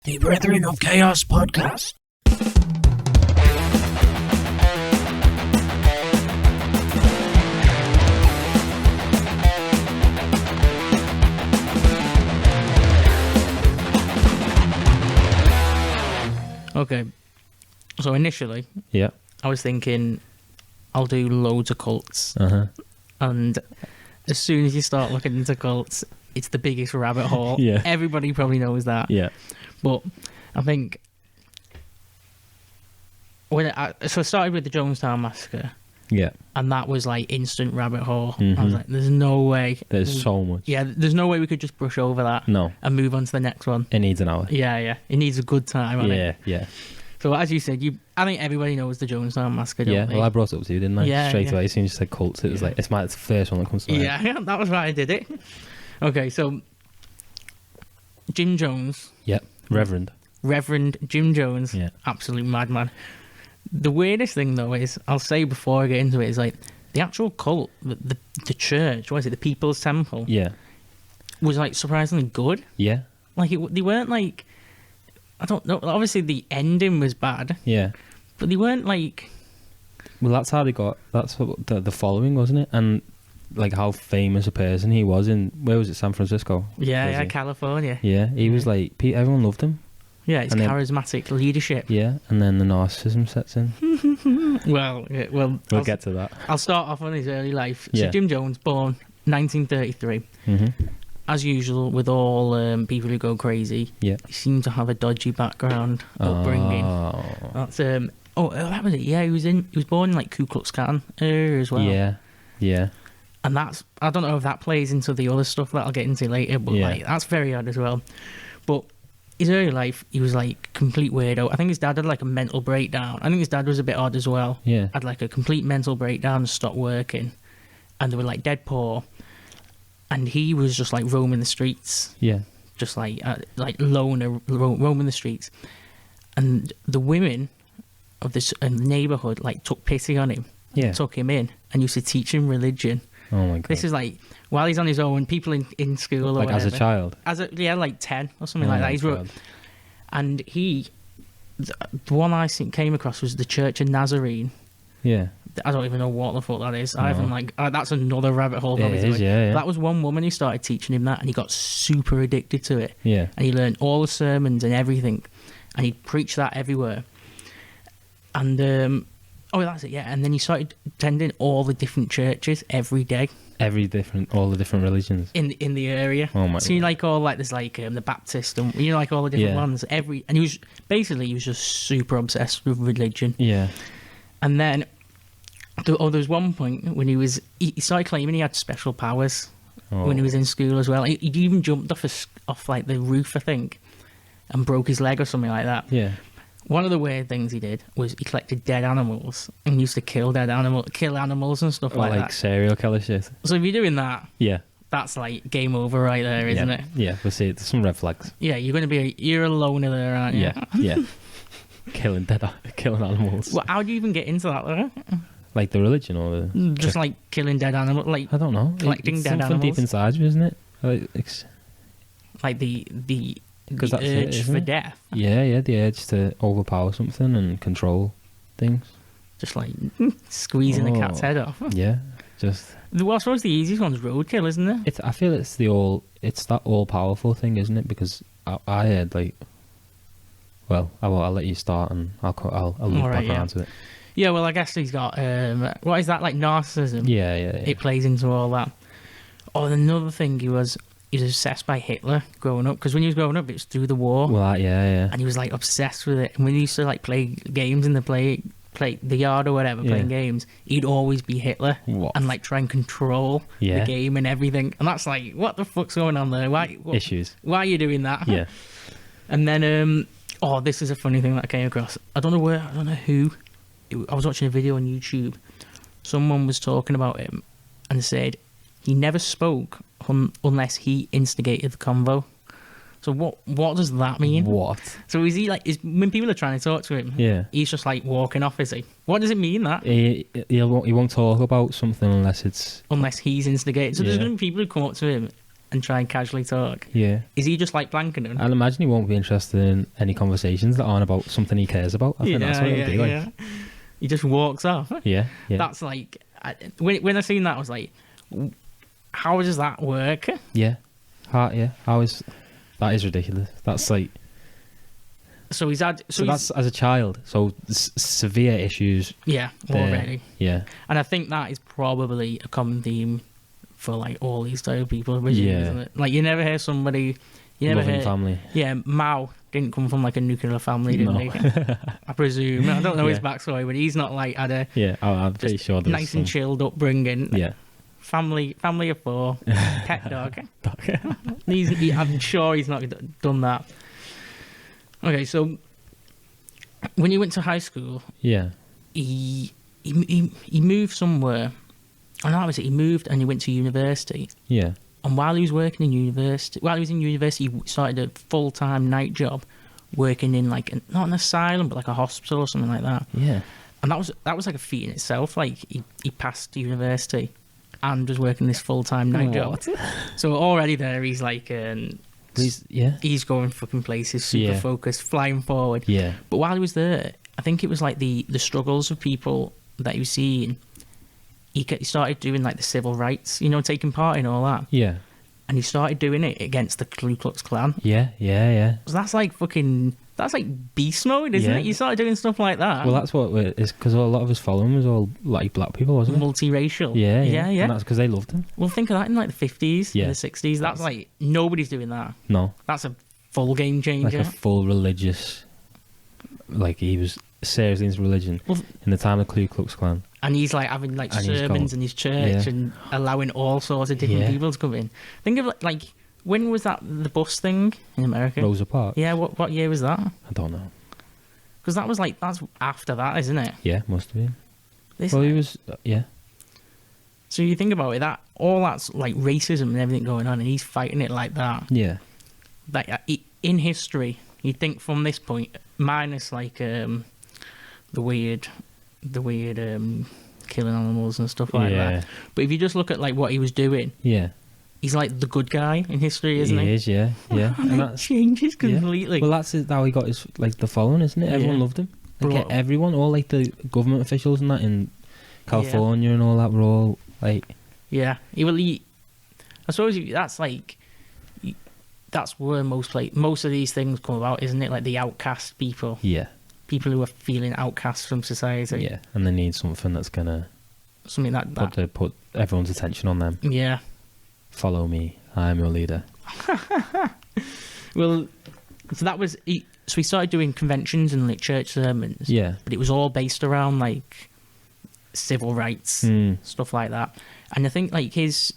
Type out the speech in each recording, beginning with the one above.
The Brethren of Chaos podcast. Okay, so initially, Yeah. I was thinking I'll do loads of cults, and as soon as you start looking into cults, it's the biggest rabbit hole. Yeah. Everybody probably knows that. Yeah. But I think so I started with the Jonestown Massacre, Yeah. and that was like instant rabbit hole. I Mhm. was like, there's no way. There's so much. Yeah, there's no way we could just brush over that No. and move on to the next one. It needs an hour. Yeah. It needs a good time, I think. Yeah. So as you said, I think everybody knows the Jonestown Massacre, don't Yeah. they? Well, I brought it up to you, didn't I? Yeah, Straight yeah. away, as soon as you said cults, it was Yeah. like, it's the first one that comes to mind. Yeah, that was why I did it. Okay, so Jim Jones, Yep. Reverend Jim Jones, Yeah. absolute madman. The weirdest thing, though, is, I'll say before I get into it, is like, the actual cult, the church, what is it, the People's Temple, Yeah. was like surprisingly good. Yeah. Like, they weren't like, I don't know, obviously the ending was bad, Yeah. but they weren't like, Well, that's how they got, that's what the following, wasn't it? And like how famous a person he was in, where was it, San Francisco? Was yeah, he? California. Yeah. He was like, everyone loved him. Yeah, it's And then- charismatic leadership. Yeah. And then the narcissism sets in. Well, We'll I'll- get to that. I'll start off on his early life. So Yeah. Jim Jones, born 1933. hmm As usual with all people who go crazy, Yeah. he seemed to have a dodgy background upbringing. Oh. That's that was it. Yeah, he was born in like Ku Klux Klan era as well. Yeah. Yeah. And that's, I don't know if that plays into the other stuff that I'll get into later, but Yeah. like that's very odd as well. But his early life, he was like complete weirdo. I think his dad had like a mental breakdown. I think his dad was a bit odd as well. Yeah. Had like a complete mental breakdown and stopped working, and they were like dead poor, and he was just like roaming the streets, Yeah. just like loner, roaming the streets, and the women of this neighborhood like took pity on him, Yeah. took him in, and used to teach him religion. Oh my god. This is like while he's on his own, people in school or like as a whatever. child. Like 10 or something Oh like that. my He's wrote, God. and the one I came across was the Church of Nazarene. Yeah. I don't even know what the fuck that is. I No. haven't like that's another rabbit hole. It Obviously. is, yeah. That was one woman who started teaching him that, and he got super addicted to it. Yeah. And he learned all the sermons and everything, and he preached that everywhere. And that's it, yeah. And then he started attending all the different churches every day All the different religions. in the area. Oh my So you God. like all like there's like the Baptist and like all the different Yeah. ones. And he was just super obsessed with religion. Yeah. And then there was one point when he started claiming he had special powers when he was in school as well. He even jumped off like the roof, I think, and broke his leg or something like that. Yeah. One of the weird things he did was he collected dead animals and used to kill animals and stuff like like that. serial killer shit. So if you're doing that, Yeah. that's like game over right there, isn't yeah. it? Yeah. We'll see. There's some red flags. Yeah, you're a loner there, aren't you? Yeah. Yeah. killing animals. Well, how do you even get into that though? Like the religion or the. Just like killing dead animals, like I don't know. collecting It's dead something deep animals. inside you, isn't it? Like, like the 'Cause that's it, urge isn't for it? death. yeah. The urge to overpower something and control things. Just like squeezing the cat's Oh. head off. Yeah. Just. Well, I suppose the easiest one's roadkill, isn't it? I feel it's that all powerful thing, isn't it? Because I heard like. Well, I'll let you start and I'll loop Alright, back yeah. around to it. Yeah, well, I guess he's got what is that, like narcissism? Yeah. It plays into all that. Oh, and another thing, he was obsessed by Hitler growing up, because when he was growing up, it was through the war, Well, yeah. and he was like obsessed with it. And when he used to like play games in the play the yard or whatever, playing Yeah. games, he'd always be Hitler What? and like try and control Yeah. the game and everything. And that's like, what the fuck's going on there? Why Issues. are you doing that? Yeah. And then, this is a funny thing that I came across. I don't know who. I was watching a video on YouTube. Someone was talking about him and said he never spoke unless he instigated the convo. So what does that mean? What? So is he like, when people are trying to talk to him, Yeah. he's just like walking off, is he? What does it mean that? He won't talk about something unless it's. Unless he's instigated. So there's Yeah. going to be people who come up to him and try and casually talk. Yeah. Is he just like Blankenham? I'd imagine he won't be interested in any conversations that aren't about something he cares about. I think that's what it'll be like. He just walks off. Yeah, yeah. That's like, when I seen that, I was like, how does that work? Yeah. How is... That is ridiculous. That's like... So he's had... So that's as a child. So severe issues. Yeah, there. already. Yeah. And I think that is probably a common theme for like all these type of people originally, Yeah. isn't it? Like you never hear somebody... You never Loving hear... family. Yeah, Mao didn't come from like a nuclear family, didn't No. he? I presume. I don't know his Yeah. backstory, but he's not like had a Yeah, I'm pretty just sure there's nice and chilled upbringing. Yeah. Family of 4, pet dog. I'm sure he's not done that. Okay, so when you went to high school, Yeah. he moved somewhere. Oh no, that was it. He moved and he went to university. Yeah. And while he was working in university, he started a full-time night job, working in like not an asylum, but like a hospital or something like that. Yeah. And that was like a feat in itself. Like he passed university and was working this full-time night job. So already there, he's like, he's going fucking places, super Yeah. focused, flying forward. Yeah. But while he was there, I think it was like the struggles of people that he was seeing. He started doing like the civil rights, taking part in all that. Yeah. And he started doing it against the Ku Klux Klan. Yeah. Yeah. Yeah. So that's like beast mode, isn't Yeah. it? You started doing stuff like that. Well, that's what it is, because a lot of his following was all like black people, wasn't it? Multiracial. Yeah. Yeah. And that's because they loved him. Well, think of that in like the 50s, Yeah. in the 60s. That's like, nobody's doing that. No. That's a full game Like changer. a full religious... Like, he was seriously into religion Well, in the time of Ku Klux Klan. and he's like having like And he's sermons got- in his church yeah. and allowing all sorts of different Yeah. people to come in. Think of like, when was that, the bus thing in America? Rosa Parks? Yeah, what year was that? I don't know. Because that's after that, isn't it? Yeah, must have been. This, Well, he was... Yeah. So you think about it, that's like racism and everything going on, and he's fighting it like that. Yeah. Like in history, you'd think from this point, minus like the weird killing animals and stuff like Yeah. that. But if you just look at like what he was doing, Yeah. he's like the good guy in history, isn't he? He is, yeah. Yeah. And And it that's... changes Yeah. completely. Well, that's how he got his the following, isn't it? Everyone Yeah. loved him. Like, Bro. everyone, all like the government officials and that in California and all that were all like, Yeah, I suppose that's like, that's where most of these things come about, isn't it? Like the outcast people who are feeling outcast from society. yeah, and they need something that's gonna Something that put everyone's attention on them. yeah. Follow me, I am your leader. Well, so that was so we started doing conventions and like church sermons. Yeah. But it was all based around like civil rights, stuff like that. And I think like his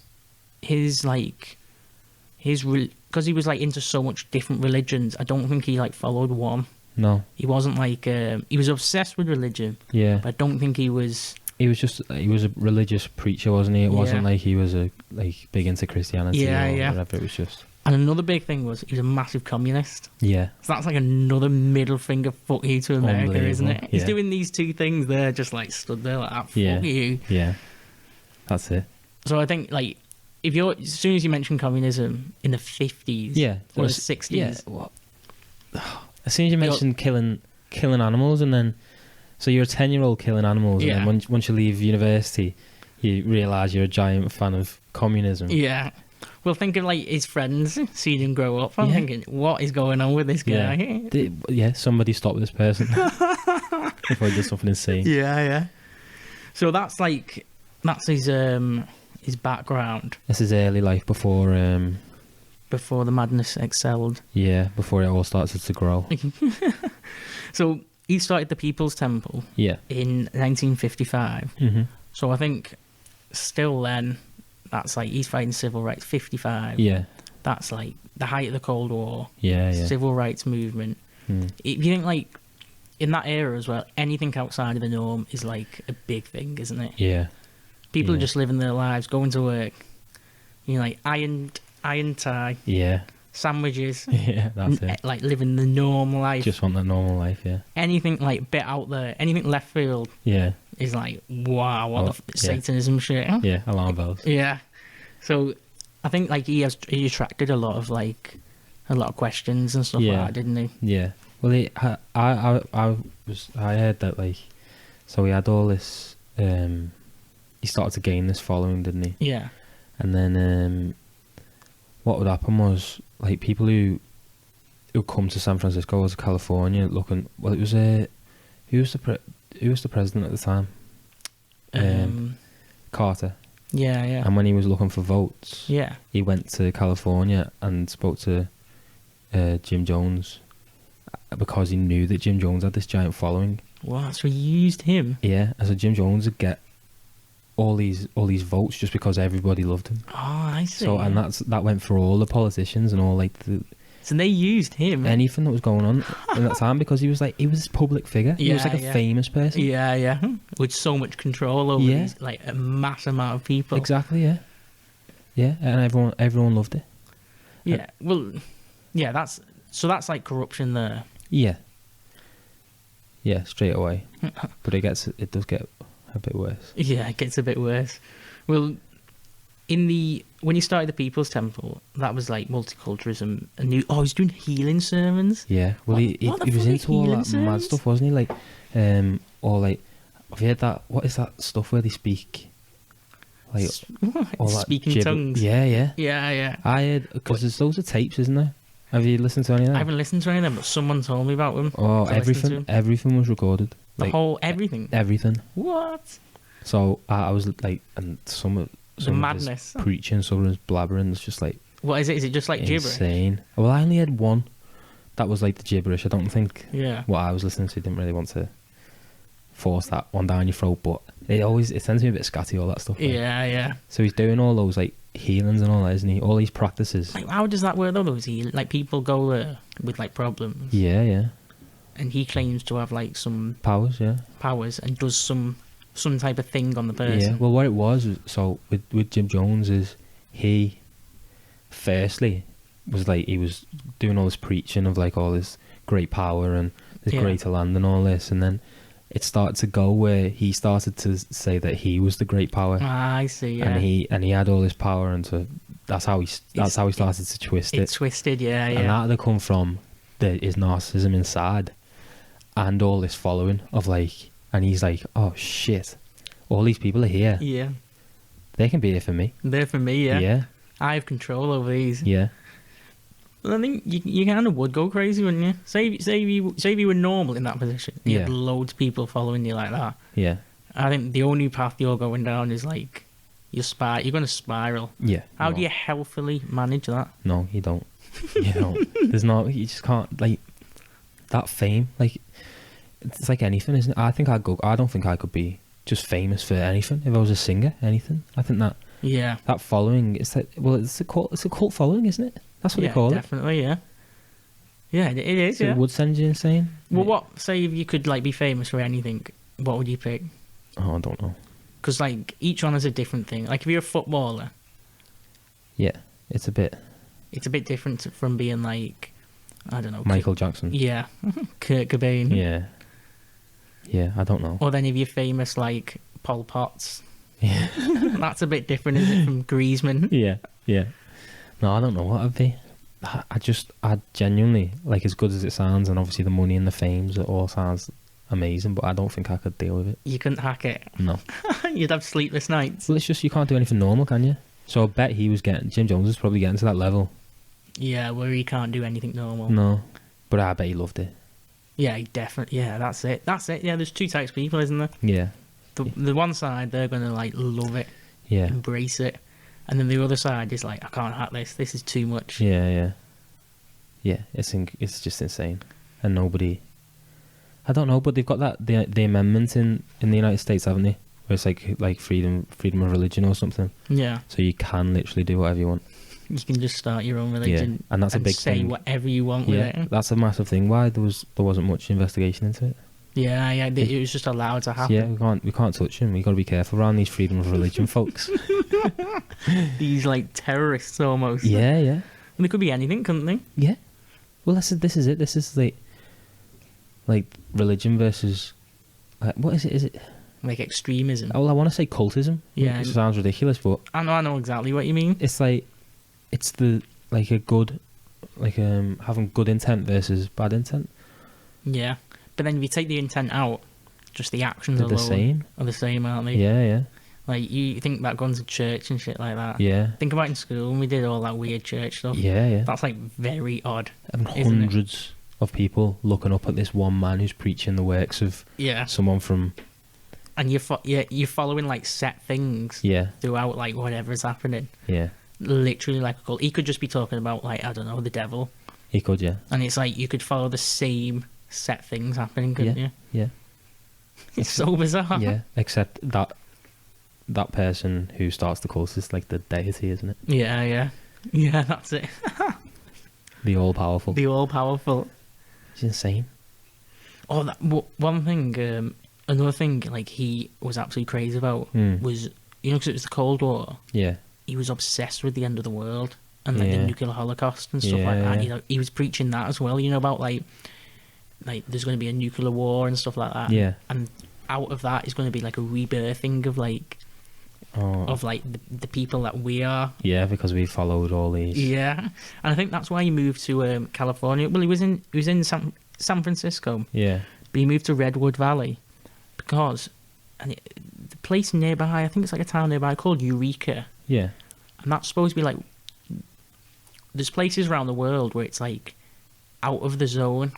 because he was like into so much different religions, I don't think he like followed one. No. He wasn't like he was obsessed with religion, Yeah. but I don't think he was. He was a religious preacher, wasn't he? It wasn't Yeah. like he was big into Christianity Yeah, or yeah. whatever. It was just And another big thing was he was a massive communist. yeah. So that's like another middle finger fuck you to America, isn't it? Unbelievable, He's yeah. doing these two things there, just like stood there like that. Fuck Yeah. you. Yeah. That's it. So I think like as soon as you mention communism in the 50s, Yeah. or the 60s, Yeah. What? As soon as you mentioned killing animals, and then so you're a 10-year-old killing animals, Yeah. and then once you leave university, you realise you're a giant fan of communism. yeah. Well, think of like his friends seeing him grow up. I'm Yeah. thinking, what is going on with this guy? Somebody stop this person before he does something insane. Yeah. So that's his background This is early life before before the madness excelled. before it all started to grow. So he started the People's Temple Yeah. in 1955. Mm-hmm. So I think still then, that's like he's fighting civil rights. 55. Yeah. That's like the height of the Cold War. Yeah. Yeah. Civil rights movement. If you think like in that era as well, anything outside of the norm is like a big thing, isn't it? Yeah. People are Yeah. just living their lives, going to work. Like iron tie, Yeah. sandwiches, Yeah. That's it. like living the normal life. Just want that normal life. Yeah. Anything like bit out there, anything left field Yeah. is like, wow, what Oh, the yeah. Satanism shit. Yeah. Alarm bells. Yeah. So I think like he attracted a lot of questions and stuff Yeah. like that, didn't he? Yeah. Well, I heard that like, so he had all this. He started to gain this following, didn't he? Yeah. And then what would happen was like people who come to San Francisco or to California looking. Well, it was who was the president at the time? Carter. Yeah, yeah. And when he was looking for votes, Yeah. he went to California and spoke to Jim Jones because he knew that Jim Jones had this giant following. What? So he used him? Yeah, and so Jim Jones would get all these votes just because everybody loved him. Oh, I see. So and that went for all the politicians and all like So they used him. anything that was going on in that time because he was this public figure. He was Yeah, like a yeah. famous person. Yeah, yeah. With so much control over Yeah. these, like a mass amount of people. Exactly. Yeah. Yeah, and everyone loved it. Yeah. Well, yeah. That's like corruption there. Yeah. Yeah, straight away. But it does get a bit worse. Yeah, it gets a bit worse. Well, when he started the People's Temple, that was like multiculturalism. And he's doing healing sermons. Yeah. Well, What he the was fuck are into all healing that mad sermons? stuff, wasn't he? Like, or like, have you heard that? What is that stuff where they speak? Like, all that Speaking gibber- tongues. Yeah, yeah. Yeah, yeah. I heard because there's loads of tapes, isn't there? Have you listened to any of them? I haven't listened to any of them, but someone told me about them. Oh, So I listened to everything, them. everything was recorded. The Like whole everything. everything. What? So I was like, and some of his madness. preaching, some of his blabbering is just like What is it? Is it just like gibberish? insane. Well, I only had one that was like the gibberish. I don't think Yeah. what I was listening to didn't really want to force that one down your throat, but it sends me a bit scatty, all that stuff. like. Yeah, yeah. So he's doing all those like healings and all that, isn't he? All these practices. Like, how does that work though? Is he like people go there with like problems, Yeah, yeah. and he claims to have like some Powers, yeah. powers and does some type of thing on the person. Yeah. Well, what it was so with Jim Jones is he firstly was like he was doing all this preaching of like all this great power and this Yeah. greater land and all this, and then it started to go where he started to say that he was the great power. Ah, I see. Yeah. And he had all this power, and so that's how he started to twist It's it. twisted. Yeah, And yeah. that had come from his narcissism inside, and all this following of like, and he's like, oh shit, all these people are here. Yeah. They can be here for me. They're for me. Yeah. Yeah, I have control over these. yeah, Well, I think you kind of would go crazy, wouldn't you? Say if you were normal in that position, you had Yeah. loads of people following you like that. yeah, I think the only path you're going down is like you're going to spiral. yeah. How no. do you healthily manage that? No, you don't. You don't. There's no. You just can't like that fame. Like it's like anything, isn't it? I don't think I could be just famous for anything. If I was a singer, anything. I think Yeah. that following. It's like, well, it's a cult following, isn't it? That's what Yeah, they call it. definitely. Yeah. Yeah, it is. So Yeah. it would send you insane. Well, what? Say if you could like be famous for anything, what would you pick? Oh, I don't know. Because like each one is a different thing. Like if you're a footballer, Yeah, it's a bit it's a bit different from being like, I don't know, Michael Jackson. Yeah, Kurt Cobain. Yeah. Yeah, I don't know. Or then if you're famous like Pol Pot's, Yeah. that's a bit different, isn't it, from Griezmann? Yeah, yeah. No, I don't know what I'd be. I genuinely, like, as good as it sounds, and obviously the money and the fames, it all sounds amazing, but I don't think I could deal with it. You couldn't hack it. No. You'd have sleepless nights. Well, it's just, you can't do anything normal, can you? So I bet Jim Jones was probably getting to that level. Yeah, where he can't do anything normal. No. But I bet he loved it. Yeah, he definitely. Yeah, that's it. That's it. Yeah, there's two types of people, isn't there? Yeah. The one side, they're going to like love it, Yeah. embrace it. And then the other side is like, I can't hack this. This is too much. Yeah, yeah. Yeah, it's just insane. And nobody... I don't know, but they've got the amendment in the United States, haven't they? Where it's like freedom of religion or something. Yeah. So you can literally do whatever you want. You can just start your own religion. Yeah, and that's a big say thing. whatever you want Yeah, with it. that's a massive thing. Why there wasn't much investigation into it? Yeah, yeah. It was just allowed to happen. Yeah, we can't touch them. We got to be careful around these freedom of religion folks. These like terrorists almost. Yeah, yeah, And they could be anything, couldn't they? yeah. Well, this is it. This is like religion versus what is it? Is it? Like extremism. Oh, well, I want to say cultism. Yeah. It sounds ridiculous, but I know exactly what you mean. it's like it's the like a good, like having good intent versus bad intent. Yeah, but then if you take the intent out, just the actions They're alone the same. are the same, aren't they? Yeah, yeah, Like you think about going to church and shit like that. yeah, Think about in school when we did all that weird church stuff. yeah, yeah. That's like very odd. And isn't it? hundreds of people looking up at this one man who's preaching the works of Yeah, someone from and you're following like set things yeah, throughout like whatever's happening. yeah. Literally like a cult. He could just be talking about like I don't know the devil, He could, yeah, and it's like you could follow the same set things happening, couldn't you? yeah, It's so bizarre. yeah. Except that person who starts the cult is like the deity, isn't it? Yeah, yeah, yeah. That's it. The all powerful. The all powerful. It's insane. Oh, one thing. Another thing, like he was absolutely crazy about was because it was the Cold War. Yeah, He was obsessed with the end of the world and like the Yeah. nuclear holocaust and stuff Yeah, like that. yeah. You know, he was preaching that as well. You know about like there's going to be a nuclear war and stuff like that. yeah. And out of that is going to be like a rebirthing of like Oh, the people that we are. yeah, because we followed all these. Yeah, and I think that's why he moved to California. Well, he was in San Francisco, Yeah, but he moved to Redwood Valley because the place nearby, I think it's like a town nearby called Eureka, yeah, and that's supposed to be like there's places around the world where it's like out of the zone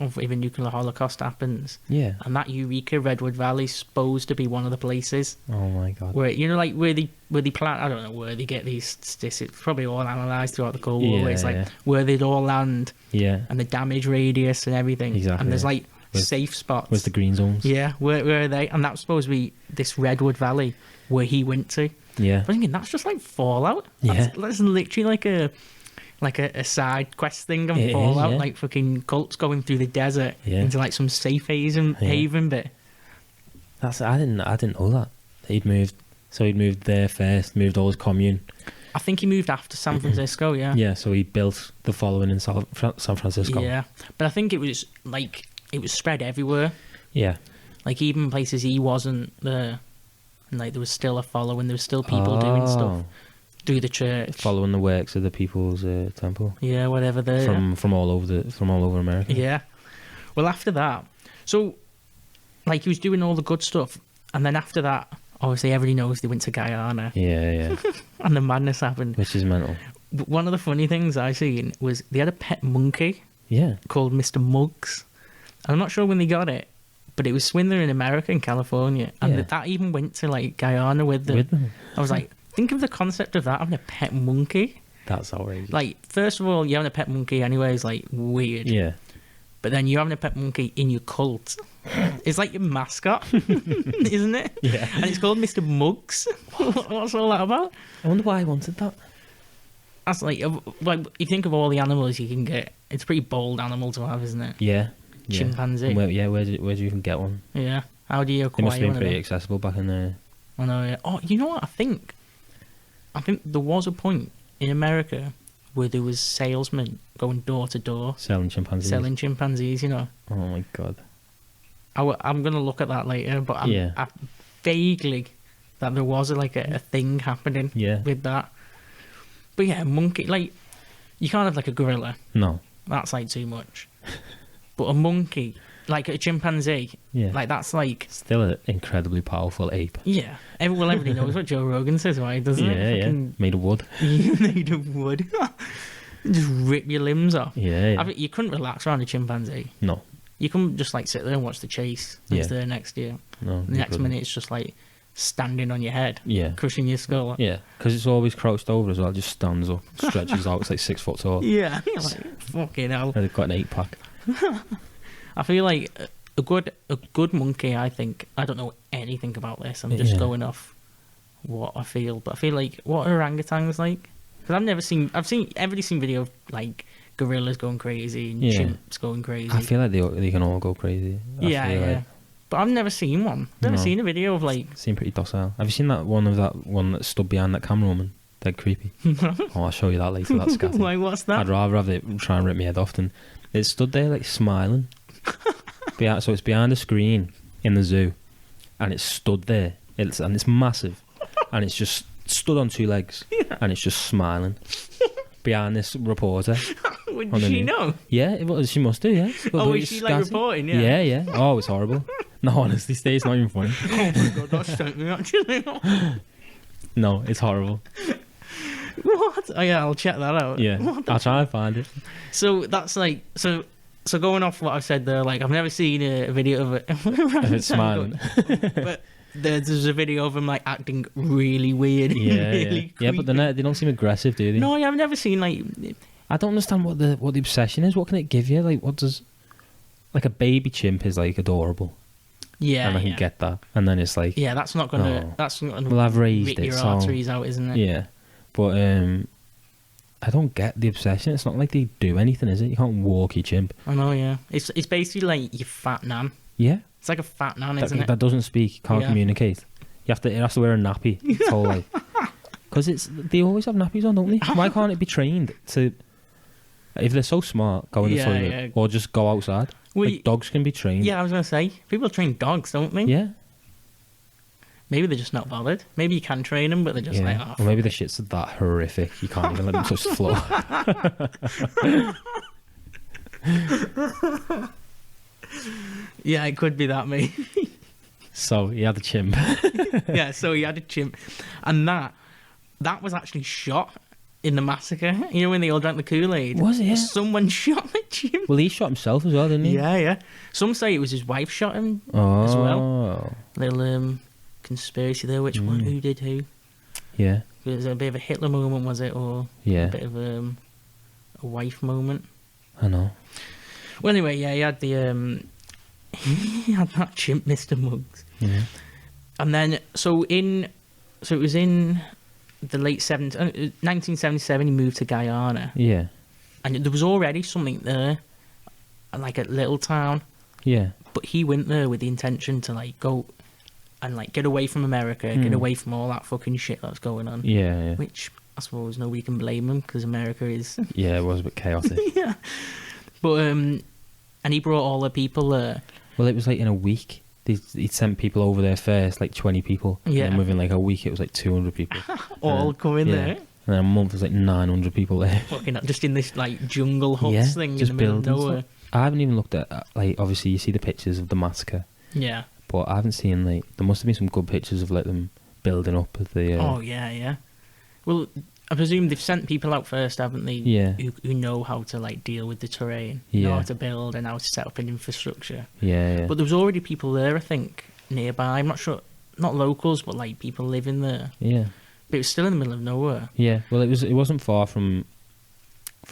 of if a nuclear holocaust happens, yeah. and that Eureka Redwood Valley is supposed to be one of the places Oh my god. where like where they plant. I don't know where they get these statistics. Probably all analysed throughout the Cold War. Where it's like Yeah. where they'd all land Yeah. and the damage radius and everything. Exactly, And there's yeah. like Where's- safe spots. Where's the green zones? Yeah, where are they? And that's supposed to be this Redwood Valley where he went to. Yeah. I'm thinking that's just like Fallout. That's literally like a side quest thing on It is, Fallout, yeah. like fucking cults going through the desert Yeah. into like some safe haven bit. I didn't know that. He'd moved there first, moved all his commune. I think he moved after San Francisco, yeah. Yeah, so he built the following in San Francisco. Yeah, but I think it was spread everywhere. Yeah. Like even places he wasn't there, and like there was still a following. There was still people doing stuff through the church, Following the works of the People's Temple. yeah, whatever. There, From all over America. yeah. Well, after that, so like he was doing all the good stuff, and then after that, obviously everybody knows they went to Guyana, Yeah, yeah. and the madness happened. Which is mental. But one of the funny things I seen was they had a pet monkey Yeah. called Mr. Muggs. I'm not sure when they got it, but it was swindler in America and California, and Yeah. that even went to like Guyana with them. With them. I was like, think of the concept of that having a pet monkey. That's outrageous. Like, first of all, you having a pet monkey anyway is like weird, Yeah. but then you having a pet monkey in your cult, it's like your mascot, isn't it? Yeah. And it's called Mr. Muggs. What's all that about? I wonder why I wanted that. That's like you think of all the animals you can get. It's a pretty bold animal to have, isn't it? Yeah. Yeah. Chimpanzee. Where do you even get one? Yeah. How do you They acquire must have been one of pretty them? accessible back in the... I know. Yeah. Oh, you know what? I think there was a point in America where there was salesmen going door to door Selling chimpanzees. selling chimpanzees. You know, Oh my god. I'm gonna look at that later, but Yeah. I vaguely that there was like a thing happening Yeah. with that. But yeah, monkey, like you can't have like a gorilla. No. That's like too much. But a monkey, like a chimpanzee, Yeah. like that's like Still an incredibly powerful ape. yeah. Everybody knows what Joe Rogan says, right? Doesn't Yeah, it? yeah. Fucking Made of wood. made of wood. Just rip your limbs off. Yeah, yeah. I think you couldn't relax around a chimpanzee. No. You couldn't just like sit there and watch the chase. It's Yeah. there next to you. No. The you next couldn't. minute, it's just like standing on your head, Yeah. crushing your skull. Yeah. Because it's always crouched over as well. Just stands up, stretches out. It's like 6 foot tall. Yeah, you're like, fucking hell. And they've got an 8-pack. I feel like a good monkey. I think I don't know anything about this. I'm just Yeah. going off what I feel, but I feel like what are orangutans like? Because everybody's seen video of like gorillas going crazy and Yeah. chimps going crazy. I feel like they can all go crazy. I yeah, feel yeah. like But I've never seen one. Never No. seen a video of like. seem pretty docile. Have you seen that one that stood behind that camerawoman? Dead creepy. Oh, I'll show you that later. That's scatty. Like what's that? I'd rather have it try and rip my head off than it stood there like smiling. So it's behind a screen in the zoo, and it's stood there. It's massive, and it's just stood on 2 legs, and it's just smiling. behind this reporter. Would on the she news. know? Yeah, she must do, yeah. Oh, But is she it's like scatty. reporting? Yeah. Yeah, yeah. Oh, it's horrible. No, honestly, Steve, it's not even funny. Oh my god, that's something actually. No, it's horrible. What? Oh yeah, I'll check that out. Yeah, I'll try and find it. So that's like so. So going off what I said there, like I've never seen a video of it. If it's smiling. But there's a video of him like acting really weird. Yeah, really yeah. But creepy. they don't seem aggressive, do they? No, I've never seen like. I don't understand what the obsession is. What can it give you? Like, what does... Like, a baby chimp is, like, adorable. Yeah, And I can yeah. get that. And then it's like... Yeah, that's not gonna. Oh. That's not gonna Well, I've raised rip it, your so- arteries out, isn't it? Yeah. But, I don't get the obsession. It's not like they do anything, is it? You can't walk your chimp. I know. Yeah, it's basically like your fat nan. Yeah. It's like a fat nan, isn't it? That doesn't speak, can't Yeah. communicate. It has to wear a nappy its whole life. Because they always have nappies on, don't they? Why can't it be trained to... If they're so smart, go in the Yeah, toilet yeah. or just go outside. Well, Like, dogs can be trained. Yeah, I was gonna say people train dogs, don't they? Yeah. Maybe they're just not bothered. Maybe you can train them, but they're just like, Yeah. oh, Or maybe the shit's that horrific you can't even let them touch the floor. yeah, it could be that, mate. So he had a chimp. Yeah, so he had a chimp, and that was actually shot in the massacre. You know when they all drank the Kool-Aid? Was it? Yeah. Someone shot the chimp. Well, he shot himself as well, didn't he? Yeah, yeah. Some say it was his wife shot him. Oh. As well. Little conspiracy there. Which one? Who did who? Yeah. Was it a bit of a Hitler moment, was it, or Yeah. a bit of a wife moment? I know. Well, anyway, yeah, he had the he had that chimp, Mr. Muggs. Yeah. And then, so it was in the late 70s, 1977, he moved to Guyana. Yeah. And there was already something there, like a little town. Yeah. But he went there with the intention to, like, go and, like, get away from America, get away from all that fucking shit that's going on. Yeah, yeah. Which, I suppose, nobody can blame him, because America is... Yeah, it was a bit chaotic. yeah. But, and he brought all the people there. Well, it was like in a week. He'd sent people over there first, like 20 people. Yeah. And then within like a week, it was like 200 people. All coming yeah. there. And then a month, it was like 900 people there. Fucking just in this, like, jungle huts Yeah, thing in just the middle of buildings. nowhere. I haven't even looked at, like, obviously you see the pictures of the massacre. Yeah. But I haven't seen, like, there must have been some good pictures of, like, them building up the... Oh, yeah, yeah. Well, I presume they've sent people out first, haven't they? Yeah. Who know how to, like, deal with the terrain. Know Yeah. how to build and how to set up an infrastructure. Yeah, yeah. But there was already people there, I think, nearby. I'm not sure, not locals, but, like, people living there. Yeah. But it was still in the middle of nowhere. Yeah. Well, it wasn't far from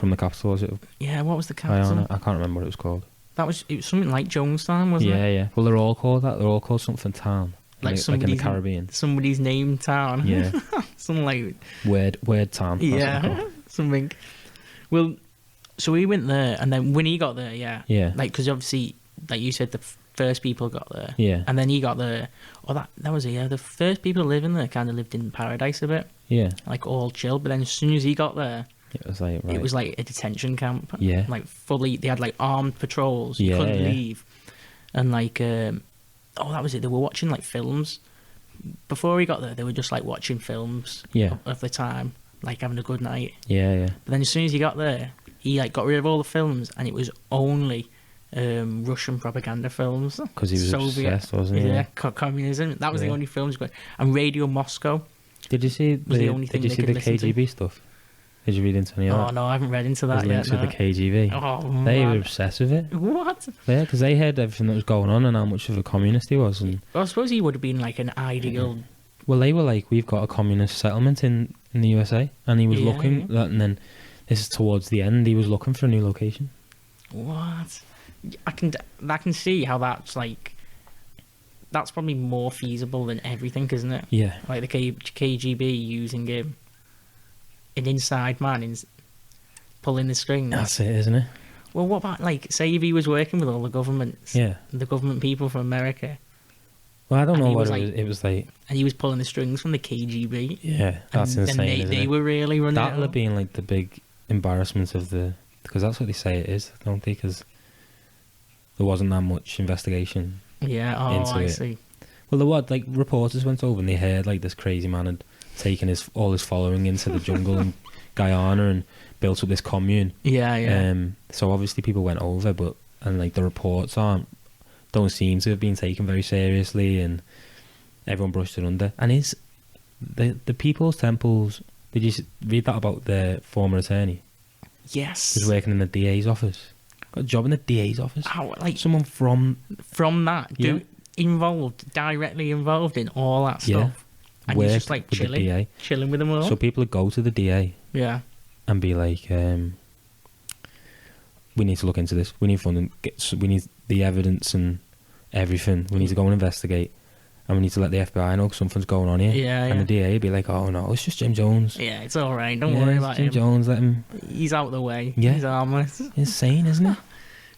the capital, was it? Yeah, what was the capital? Guyana? I can't remember what it was called. It was something like Jonestown, wasn't Yeah, it? yeah. Well, they're all called that. They're all called something town. Like in the somebody's Caribbean. Somebody's named town. Yeah. Something like... Weird town. That's what they're Yeah, called. something. Well, so we went there, and then when he got there, yeah, Yeah. like because obviously, like you said, the first people got there, Yeah. and then he got there. Oh, that was it. Yeah, the first people living there kind of lived in paradise a bit, Yeah. like all chill. But then as soon as he got there, It was like, right. it was like a detention camp. Yeah. like fully. They had like armed patrols. You Yeah, couldn't yeah. leave, and like, oh, that was it. They were watching like films. Before he got there, they were just like watching films Yeah. of the time, like having a good night. Yeah, yeah. But then as soon as he got there, he like got rid of all the films, and it was only Russian propaganda films. Because he was obsessed, wasn't he? Yeah, communism. That was the Yeah. only films going. And Radio Moscow. Did you see Was the only thing Did you they see could the listen to. KGB stuff? Did you read into any of Oh that? no, I haven't read into There's that links yet. with the KGB. Oh They were man. obsessed with it. What? Yeah, because they heard everything that was going on and how much of a communist he was. And Well, I suppose he would have been like an ideal. well, they were like, we've got a communist settlement in the USA, and he was Yeah, looking. And then this is towards the end. He was looking for a new location. What? I can see how that's like. That's probably more feasible than everything, isn't it? Yeah. Like the KGB using him, an inside man, pulling the strings. That's it, isn't it? Well, what about, like, say if he was working with all the governments, Yeah. the government people from America, Well, I don't And know he what was it like- was. It was like, and he was pulling the strings from the KGB, yeah, that's and insane. then isn't they it? were really running That it would have all. been like the big embarrassment of the, because that's what they say it is, don't they? Because there wasn't that much investigation. Yeah, oh, into I it. see. Well, there was, like, reporters went over and they heard like this crazy man had taken all his following into the jungle and Guyana and built up this commune. Yeah. So obviously people went over, and like the reports don't seem to have been taken very seriously, and everyone brushed it under. And is the People's Temples? Did you read that about the former attorney? Yes. He was working in the DA's office. Got a job in the DA's office. How, like, Someone from that, Yeah. directly involved in all that stuff. Yeah. And he's worked just like with the DA. chilling with them all. So people would go to the DA Yeah. and be like, we need to look into this. We need funding. We need the evidence and everything. We need to go and investigate. And we need to let the FBI know something's going on here. Yeah, And yeah. the DA would be like, oh no, it's just Jim Jones. Yeah, it's all right. Don't Yeah, worry it's about Jim him. Jones, let him. He's out the way. Yeah. He's harmless. Insane, isn't it?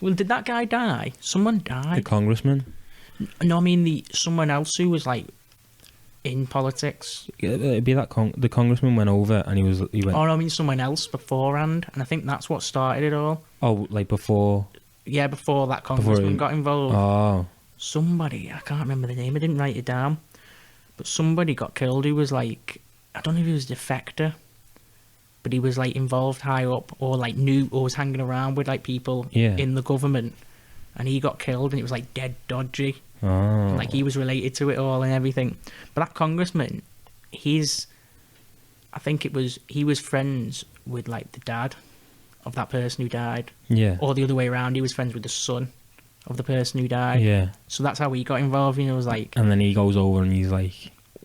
Well, did that guy die? Someone The died. congressman. No, I mean someone else who was like in politics. Yeah, it'd be that the congressman went over and he went. Oh, no, I mean someone else beforehand, and I think that's what started it all. Oh, like before. Yeah, before that congressman got involved. Oh, Somebody, I can't remember the name. I didn't write it down, but somebody got killed who was like, I don't know if he was a defector, but he was like involved high up, or like knew, or was hanging around with like people Yeah. in the government, and he got killed, and it was like dead dodgy. oh. Like he was related to it all and everything. But that congressman, I think he was friends with like the dad of that person who died, Yeah. or the other way around. He was friends with the son of the person who died. Yeah. So that's how he got involved. It was like, And then he goes over and he's like,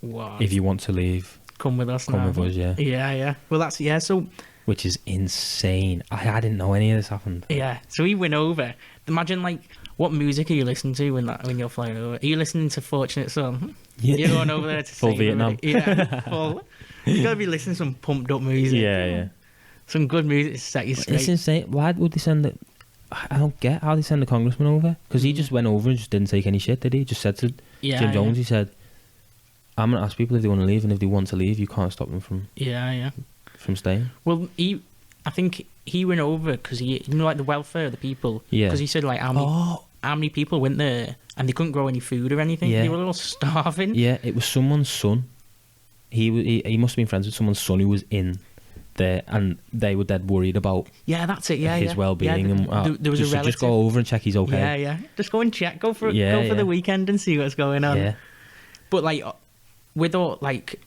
what? if you want to leave, Come with us come now. with us, yeah. Yeah. Well, that's So Which is insane. I didn't know any of this happened. yeah. So he went over. Imagine like, what music are you listening to when you're flying over? Are you listening to Fortunate Son? Yeah. You're going over there to Full save Vietnam. everybody. Yeah. Full. You gotta be listening to some pumped up music. Yeah. Some good music to set you straight. It's insane. Why would they send it? I don't get how they send the congressman over. Because he just went over and just didn't take any shit, did he? He just said to Jim Jones, he said, I'm going to ask people if they want to leave, and if they want to leave, you can't stop them from staying. Well, I think he went over because like the welfare of the people. Yeah. Because he said like how many people went there and they couldn't grow any food or anything. Yeah. They were all starving. Yeah, it was someone's son. He must have been friends with someone's son who was in there, and they were dead worried about Yeah, that's it. Yeah, his well-being. Yeah, and there was a relative. just go over and check he's okay. Yeah. Just go and check. Go for Yeah. the weekend and see what's going on. Yeah. But like, with all like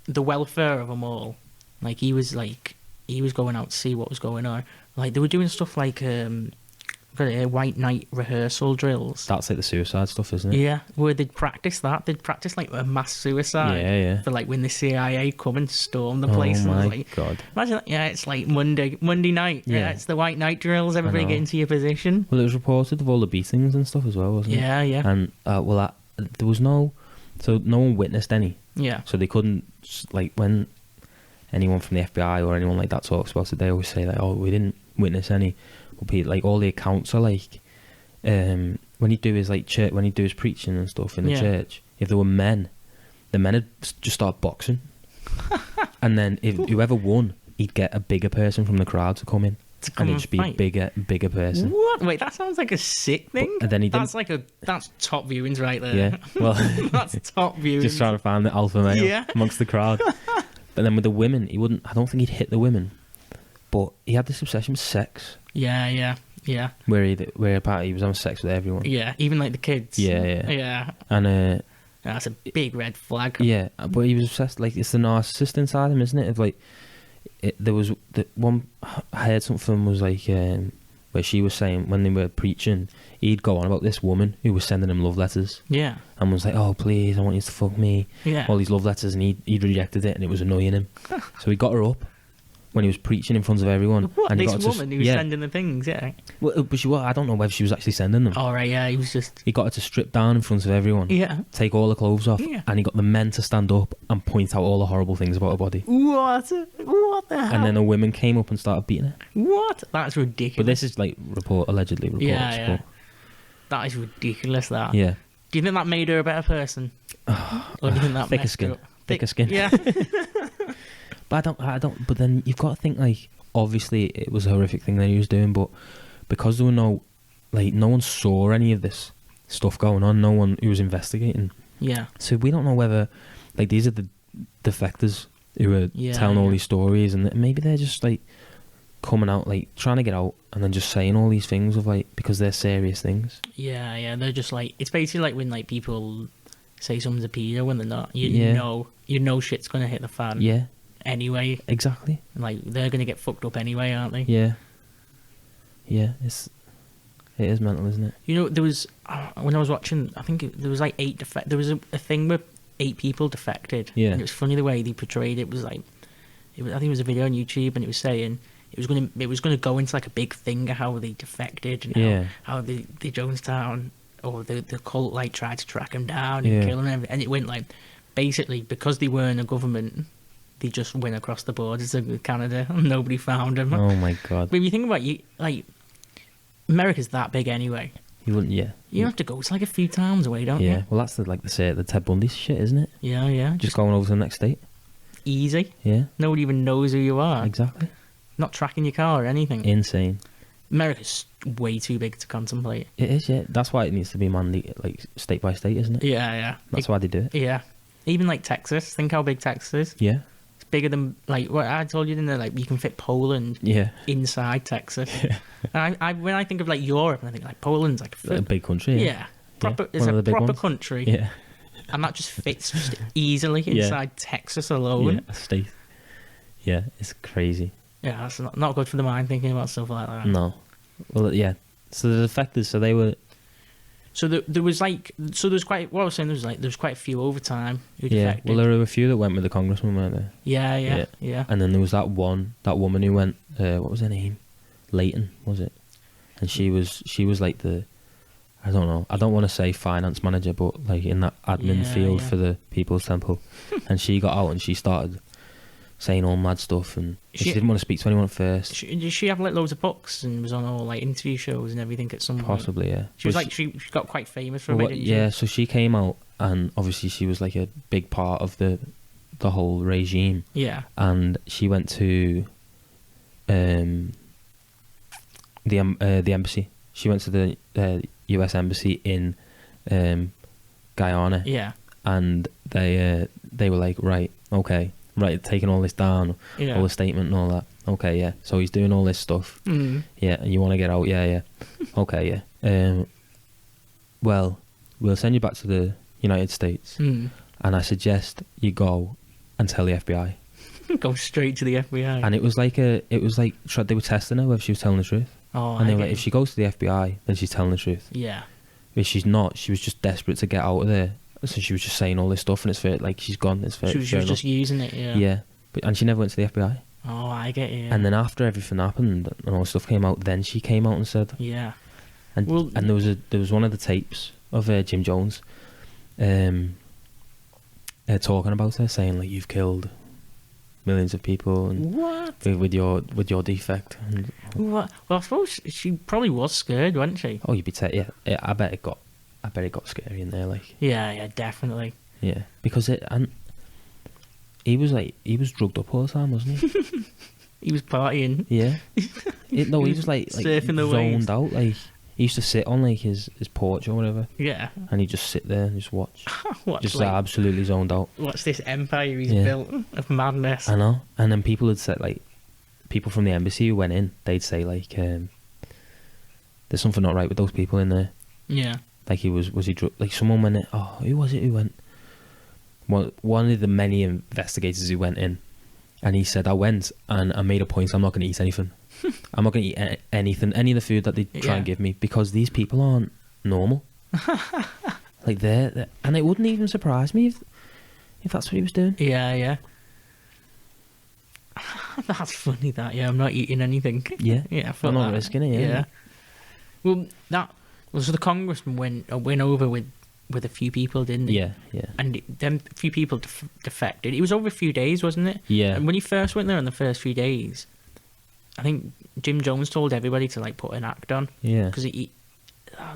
the welfare of them all, like he was going out to see what was going on. Like they were doing stuff like white night rehearsal drills. That's like the suicide stuff, isn't it? Yeah, where they'd practice that. They'd practice like a mass suicide. Yeah. For like when the CIA come and storm the place. Oh and my like, God. imagine that. Yeah, it's like Monday night. Yeah, Yeah. it's the white night drills. Everybody know. get into your position. Well, it was reported of all the beatings and stuff as well, wasn't it? Yeah. And there was no one witnessed any, Yeah. so they couldn't, like, when anyone from the FBI or anyone like that talks about it, they always say like, oh, we didn't witness any. But like all the accounts are like, when he'd do his like church, when he'd do his preaching and stuff in the Yeah. church, if there were men, the men would just start boxing, and then if whoever won, he'd get a bigger person from the crowd to come in, To come and it'd and just be fight. a bigger person. What? Wait, that sounds like a sick thing. And then he didn't. That's top viewings right there. Yeah, well, That's top viewings. just trying to find the alpha male Yeah. amongst the crowd. But then with the women, he wouldn't. I don't think he'd hit the women, but he had this obsession with sex, Yeah. where apparently he was having sex with everyone. Yeah, even like the kids. Yeah. Yeah. And That's a big red flag. yeah, but he was obsessed. Like, it's the narcissist inside him, isn't it? Of like, there was the one I heard something was like where she was saying when they were preaching, he'd go on about this woman who was sending him love letters Yeah. and was like, oh please, I want you to fuck me. Yeah. All these love letters, and he'd rejected it, and it was annoying him. So he got her up when he was preaching in front of everyone. What? And he This got her woman who was sending the things, yeah. Well, but I don't know whether she was actually sending them. All right, yeah, he was just... He got her to strip down in front of everyone, Yeah. take all her clothes off, Yeah. and he got the men to stand up and point out all the horrible things about her body. What? What the hell? And then the women came up and started beating her. What? That's ridiculous. But this is like allegedly reports. Yeah. That is ridiculous, that. But yeah. Do you think that made her a better person? Or do you think that Thicker messed skin. her up? Thicker skin. Yeah. But I don't. But then you've got to think, like, obviously it was a horrific thing that he was doing, but because there were no one saw any of this stuff going on, no one who was investigating. Yeah. So we don't know whether, like, these are the defectors who are Yeah, telling all yeah. these stories, and maybe they're just like coming out, like trying to get out, and then just saying all these things of like because they're serious things. Yeah, they're just like, it's basically like when like people say someone's a pedo when they're not. You Yeah. know shit's gonna hit the fan Yeah, anyway. exactly. Like they're gonna get fucked up anyway, aren't they? Yeah, yeah. It is mental, isn't it? You know, there was when I was watching, I think there was like 8 there was a thing where 8 people defected. Yeah. And it was funny the way they portrayed it. It was like, I think it was a video on YouTube, and it was saying it was gonna go into like a big thing of how they defected and Yeah. how the Jonestown or the cult like tried to track them down Yeah. and kill them, and it went like basically because they weren't a government, they just went across the borders to Canada and nobody found them. Oh my god. But if you think about it, like America's that big anyway. You wouldn't. Yeah. You have to go. It's like a few towns away, don't Yeah. you? Well, that's the Ted Bundy shit, isn't it? Yeah. Just going over to the next state. Easy. Yeah. Nobody even knows who you are. Exactly. Not tracking your car or anything. Insane. America's way too big to contemplate. It is. Yeah. That's why it needs to be mandated, like state by state, isn't it? Yeah. That's why they do it. Yeah. Even like Texas. Think how big Texas is. Yeah. It's bigger than like what I told you. Didn't it? Like you can fit Poland Yeah. inside Texas. And I when I think of like Europe, I think like Poland's like A big country. yeah. Proper, it's One of a the big proper ones. country, Yeah. and that just fits just easily Yeah. inside Texas alone. Yeah. A state. Yeah. It's crazy. Yeah, that's not good for the mind thinking about stuff like that. No. Well, yeah. So the defectors, so they were. So there was like, so there's quite. What I was saying, there's quite a few over time who Yeah. defected. Well, there were a few that went with the congressman, weren't there? Yeah. And then there was that woman who went. What was her name? Leighton, was it? And she was like the. I don't know. I don't want to say finance manager, but like in that admin Yeah, field yeah. for the People's Temple, and she got out and she started saying all mad stuff, and she didn't want to speak to anyone at first. Did she have like loads of books and was on all like interview shows and everything at some point? Possibly, yeah. She was But like she got quite famous for a well, bit. Didn't yeah. she? So she came out, and obviously she was like a big part of the whole regime, Yeah. and she went to the embassy. She went to the U.S. embassy in Guyana, Yeah. and they were like, right, taking all this down, Yeah. all the statement and all that. Okay, yeah. So he's doing all this stuff. Mm. Yeah, and you want to get out? Yeah. Okay, yeah. Well, we'll send you back to the United States, Mm. and I suggest you go and tell the FBI. Go straight to the FBI. And it was like they were testing her whether she was telling the truth. oh, And they I were get like, if you. she goes to the FBI, then she's telling the truth. Yeah. If she's not, she was just desperate to get out of there. So she was just saying all this stuff, and it's fair, like she's gone. It's fair. She was fair just using it. Yeah. enough. And she never went to the FBI. Oh, I get you. And then after everything happened and all the stuff came out, then she came out and said. Yeah. And Well- and there was one of the tapes of Jim Jones, talking about her, saying like you've killed millions of people and What? with your defect. And, What? Well, I suppose she probably was scared, wasn't she? oh, you'd be yeah. I bet it got scary in there, like. Yeah, definitely. Yeah, because he was drugged up all the time, wasn't he? He was partying. Yeah. He was like surfing the zoned waves. out. Like he used to sit on like his porch or whatever, Yeah. and he'd just sit there and just watch, Watch, just like, absolutely zoned out. what's this empire he's Yeah. built of madness? I know. And then people had said like, people from the embassy who went in, they'd say like, there's something not right with those people in there. Yeah. Like was he like someone went in? Oh, who was it who went? One of the many investigators who went in, and he said, I went and I made a point, I'm not going to eat anything. I'm not going to eat anything, any of the food that they try and Yeah. give me, because these people aren't normal. Like they're and it wouldn't even surprise me if that's what he was doing. Yeah. That's funny. That I'm not eating anything. Yeah. Yeah, I I'm felt not that. risking it. Yeah. Well, so the congressman went over with a few people, didn't he? Yeah. And then a few people defected. It was over a few days, wasn't it? Yeah. And when he first went there on the first few days, I think Jim Jones told everybody to like put an act on Yeah. because I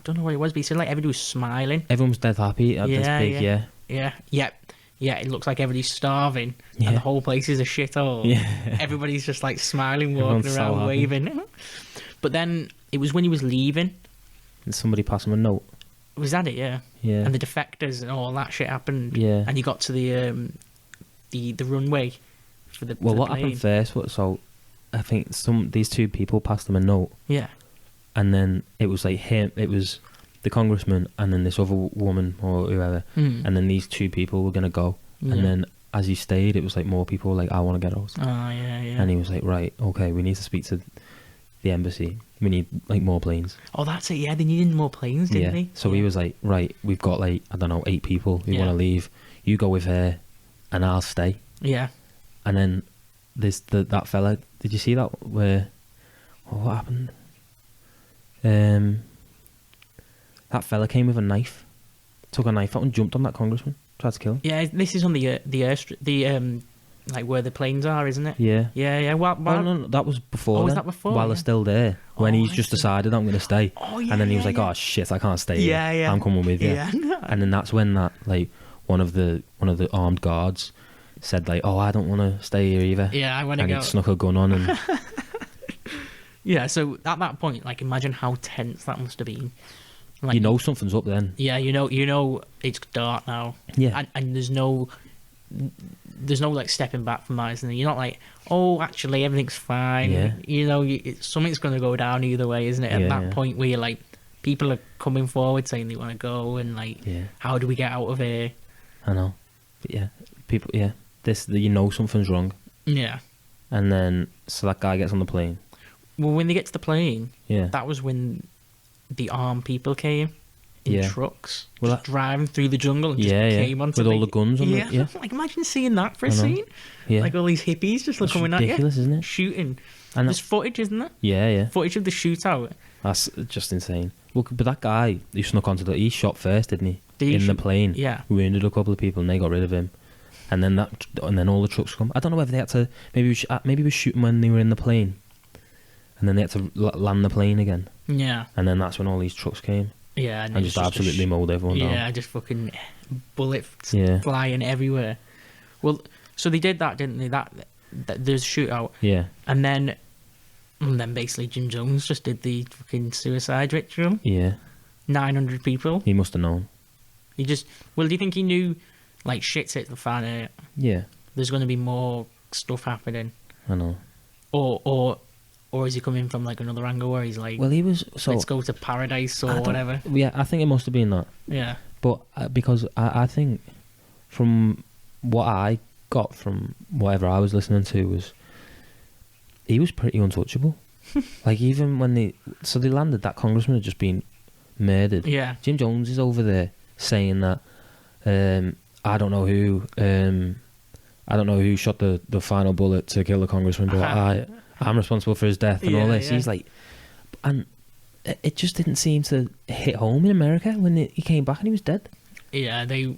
don't know what it was, but he said like everybody was smiling. Everyone was dead happy at this big. Yeah. It looks like everybody's starving, Yeah. and the whole place is a shithole. Yeah. Everybody's just like smiling, Everyone's walking so around, happy. waving. But then it was when he was leaving. And somebody passed him a note. Was that it? Yeah. Yeah. And the defectors and all that shit happened. Yeah. And you got to the runway, for the Well, for the what plane. happened first? So I think these two people passed him a note, Yeah. and then it was like him. It was the congressman, and then this other woman or whoever, Mm. and then these two people were gonna go, Yeah. and then as he stayed, it was like more people were like, I want to get out, Oh yeah, yeah. and he was like, right, okay, we need to speak to the embassy. We need like more planes. Oh, that's it. Yeah, they needed more planes, didn't they? So he was like, right, we've got like, I don't know, 8 people who Yeah. want to leave. You go with her, and I'll stay. Yeah. And then that fella. Did you see that? Where? Oh, what happened? That fella came with a knife, took a knife out and jumped on that congressman. Tried to kill him. Yeah, this is on the like where the planes are, isn't it? Yeah. Yeah, yeah. Oh no, that was before. Oh, was then, that before? While Yeah. they're still there, when Oh, he's I just see. decided I'm going to stay. Oh, yeah, and then he was yeah, like, yeah. "Oh shit, I can't stay here. Yeah, yeah. I'm coming with you." Yeah. And then that's when that like one of the armed guards said like, "Oh, I don't want to stay here either." Yeah, I want to And go. he snuck a gun on and Yeah, so at that point, like, imagine how tense that must have been. Like, you know something's up then. Yeah, you know, it's dark now. Yeah. And there's no like stepping back from that, isn't there? You're not like, oh, actually everything's fine. Yeah. You know, something's going to go down either way, isn't it? At Yeah, that yeah. point where you're like, people are coming forward saying they want to go, and like, Yeah. how do we get out of here? I know. But yeah, people. Yeah, you know something's wrong, Yeah. and then so that guy gets on the plane. Well, when they get to the plane, Yeah. that was when the armed people came in Yeah. trucks, Well, just driving through the jungle and just Yeah, yeah. came onto With all the guns on yeah. the- yeah. Like, imagine seeing that for a I know. scene. Yeah. Like all these hippies just That's coming at you, ridiculous, isn't it? shooting. And There's footage, isn't there? yeah, yeah. Footage of the shootout. That's just insane. Well, but that guy who snuck onto he shot first, didn't he? Did he In the shoot- plane. Yeah. Wounded a couple of people and they got rid of him. And then all the trucks come. I don't know whether they had to. Maybe he was shooting when they were in the plane, and then they had to land the plane again. Yeah. And then that's when all these trucks came Yeah. and it's just absolutely mowed everyone down. Yeah, just fucking bullets Yeah. flying everywhere. Well, so they did that, didn't they? That there's a shootout, Yeah. and then basically Jim Jones just did the fucking suicide ritual. Yeah. 900 people. He must have known. He just. Well, do you think he knew, like, shit's hit the fan? Yeah. There's going to be more stuff happening, I know. or is he coming from like another angle where he's like, Well, he was so. let's go to paradise I or don't- whatever? Yeah, I think it must have been that. Yeah. But because I think from what I got from whatever I was listening to was he was pretty untouchable. Like even when they landed, that congressman had just been murdered. Yeah. Jim Jones is over there saying that I don't know who shot the final bullet to kill the congressman, but I'm responsible for his death and all Yeah, this. yeah. He's like, and it just didn't seem to hit home in America when he came back and he was dead. Yeah, they.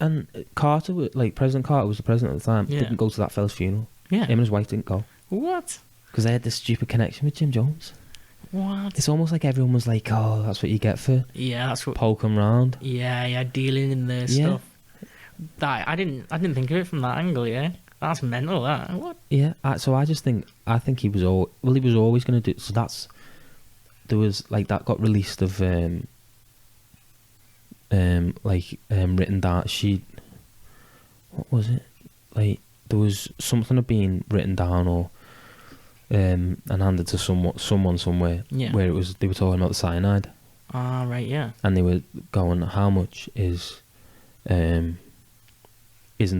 And Carter, like President Carter was the president at the time, Yeah. didn't go to that fella's funeral. Yeah. Him and his wife didn't go What? because they had this stupid connection with Jim Jones. What? It's almost like everyone was like, "Oh, that's what you get for Yeah, that's what. poking round." Yeah, dealing in the Yeah. stuff. That I didn't think of it from that angle. Yeah, that's mental. That what? Yeah, Mm. I think he was he was always going to do. So there was like that got released of written down. What was it? Like there was something of being written down or and handed to someone somewhere. Yeah. Where they were talking about the cyanide Ah, right. Yeah. and they were going, how much isn't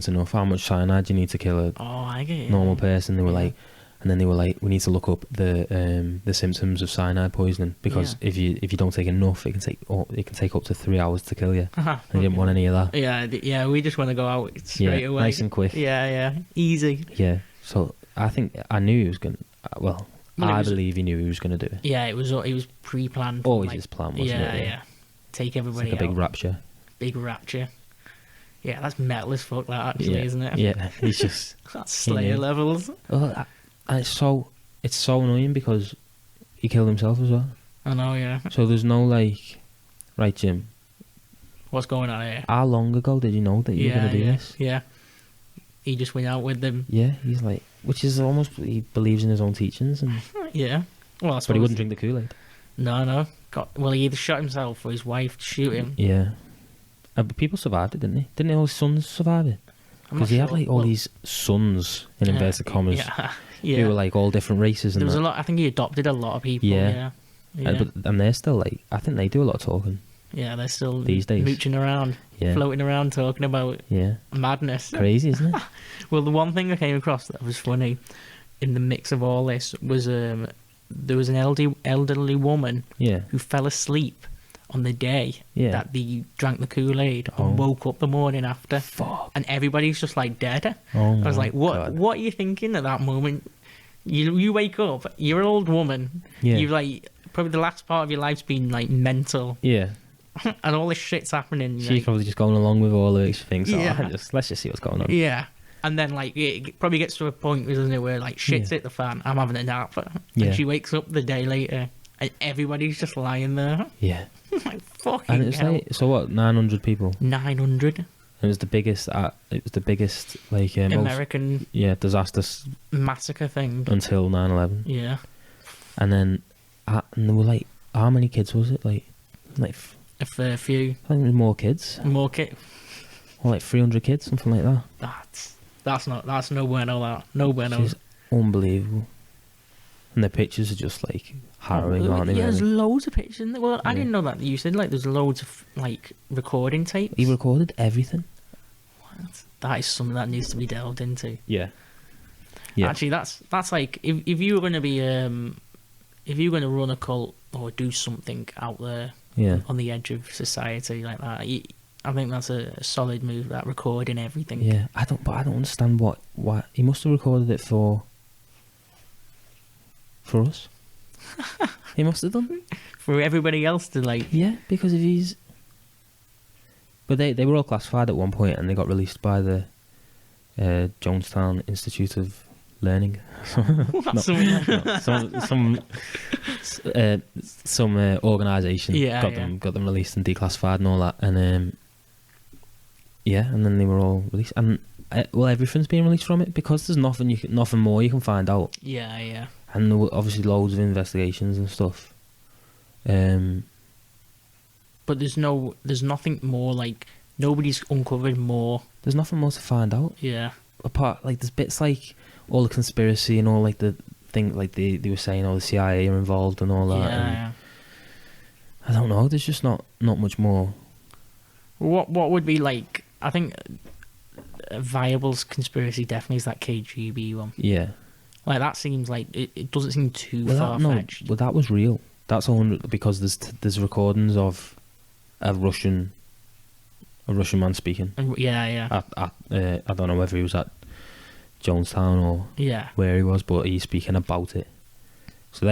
enough? How much cyanide do you need to kill a Oh, I get it. normal person? They were Yeah. like, and then they were like, we need to look up the symptoms of cyanide poisoning because Yeah. if you don't take enough, it can take up to 3 hours to kill you. And they didn't want any of that. Yeah. We just want to go out straight Yeah, away. nice and quick. Yeah. Easy. Yeah. So I think I knew he was going. Well, it I was- believe he knew he was going to do it. Yeah, it was pre-planned. Always like, his plan, wasn't yeah, it? yeah. Take It's everybody like a big out. rapture. Big rapture. Yeah, that's metal as fuck. That actually, Yeah. isn't it? Yeah. He's just. That's Slayer knew. levels. Well, and it's so annoying because he killed himself as well. I know. Yeah. So there's no like, right, Jim. What's going on here? How long ago did you know that you were going to do this? Yeah. He just went out with them. Yeah, he's like, which is almost he believes in his own teachings, and Yeah. Well, I but he suppose- wouldn't drink the Kool-Aid. No. Well, he either shot himself or his wife shoot him. Yeah, but people survived it, didn't they? Didn't all his sons survive it? I'm not Because he had sure. like all Well, these sons in inverted commas Yeah, who yeah. were like all different races and There was that. a lot. I think he adopted a lot of people. Yeah. Yeah, And they're still like, I think they do a lot of talking. yeah. They're still These days. mooching around, Yeah. floating around, talking about Yeah. madness. Crazy, isn't it? Well, the one thing I came across that was funny in the mix of all this was there was an elderly woman Yeah. who fell asleep on the day Yeah. that they drank the Kool-Aid Oh. and woke up the morning after, Fuck. and everybody's just like dead. Oh I was my like, what? God. What are you thinking at that moment? You wake up, you're an old woman. Yeah. You've like probably the last part of your life's been like mental, Yeah. and all this shit's happening. She's like, probably just going along with all of it. She thinks, Yeah. let's just see what's going on. yeah. And then like it probably gets to a point, doesn't it, where like shit's Yeah. hit the fan. I'm having a nap, Yeah. and she wakes up the day later, and everybody's just lying there. Yeah. Like fucking And it's hell. like, so what? 900 people. 900 It was the biggest. It was the biggest like most, American disaster massacre thing. until 9/11. Yeah, And then, and there were like, how many kids was it? Like a fair few I think there was more kids. more kit. Or like 300 kids, something like that. That's no bueno. That no bueno. It's unbelievable. And the pictures are just like harrowing, aren't they? Yeah, there's Really? loads of pictures. Well, I Yeah. didn't know that you said like there's loads of like recording tapes. He recorded everything. That is something that needs to be delved into. Yeah. Yeah. Actually, that's like if you were going to be if you were going to run a cult or do something out there Yeah. on the edge of society like that, I think that's a solid move. That recording everything. Yeah. I don't understand what he must have recorded it for us. He must have done. For everybody else to like. Yeah, because if he's. But they were all classified at one point, and they got released by the Jonestown Institute of Learning. Something like that. some organisation Yeah, got them released and declassified and all that, and and then they were all released, and everything's being released from it because there's nothing more you can find out, Yeah, yeah. and there were obviously loads of investigations and stuff. But there's nothing more, like nobody's uncovered more. There's nothing more to find out. Yeah. Apart, like, there's bits like all the conspiracy and all, like, the thing, like they were saying all the CIA are involved and all that. and Yeah. I don't know. There's just not much more. What would be like? I think a viable conspiracy definitely is that KGB one. Yeah. Like that seems like it doesn't seem too Well, far fetched. well, that was real. That's all because there's recordings of a Russian man speaking. Yeah. I don't know whether he was at Jonestown or Yeah. where he was, but he's speaking about it. So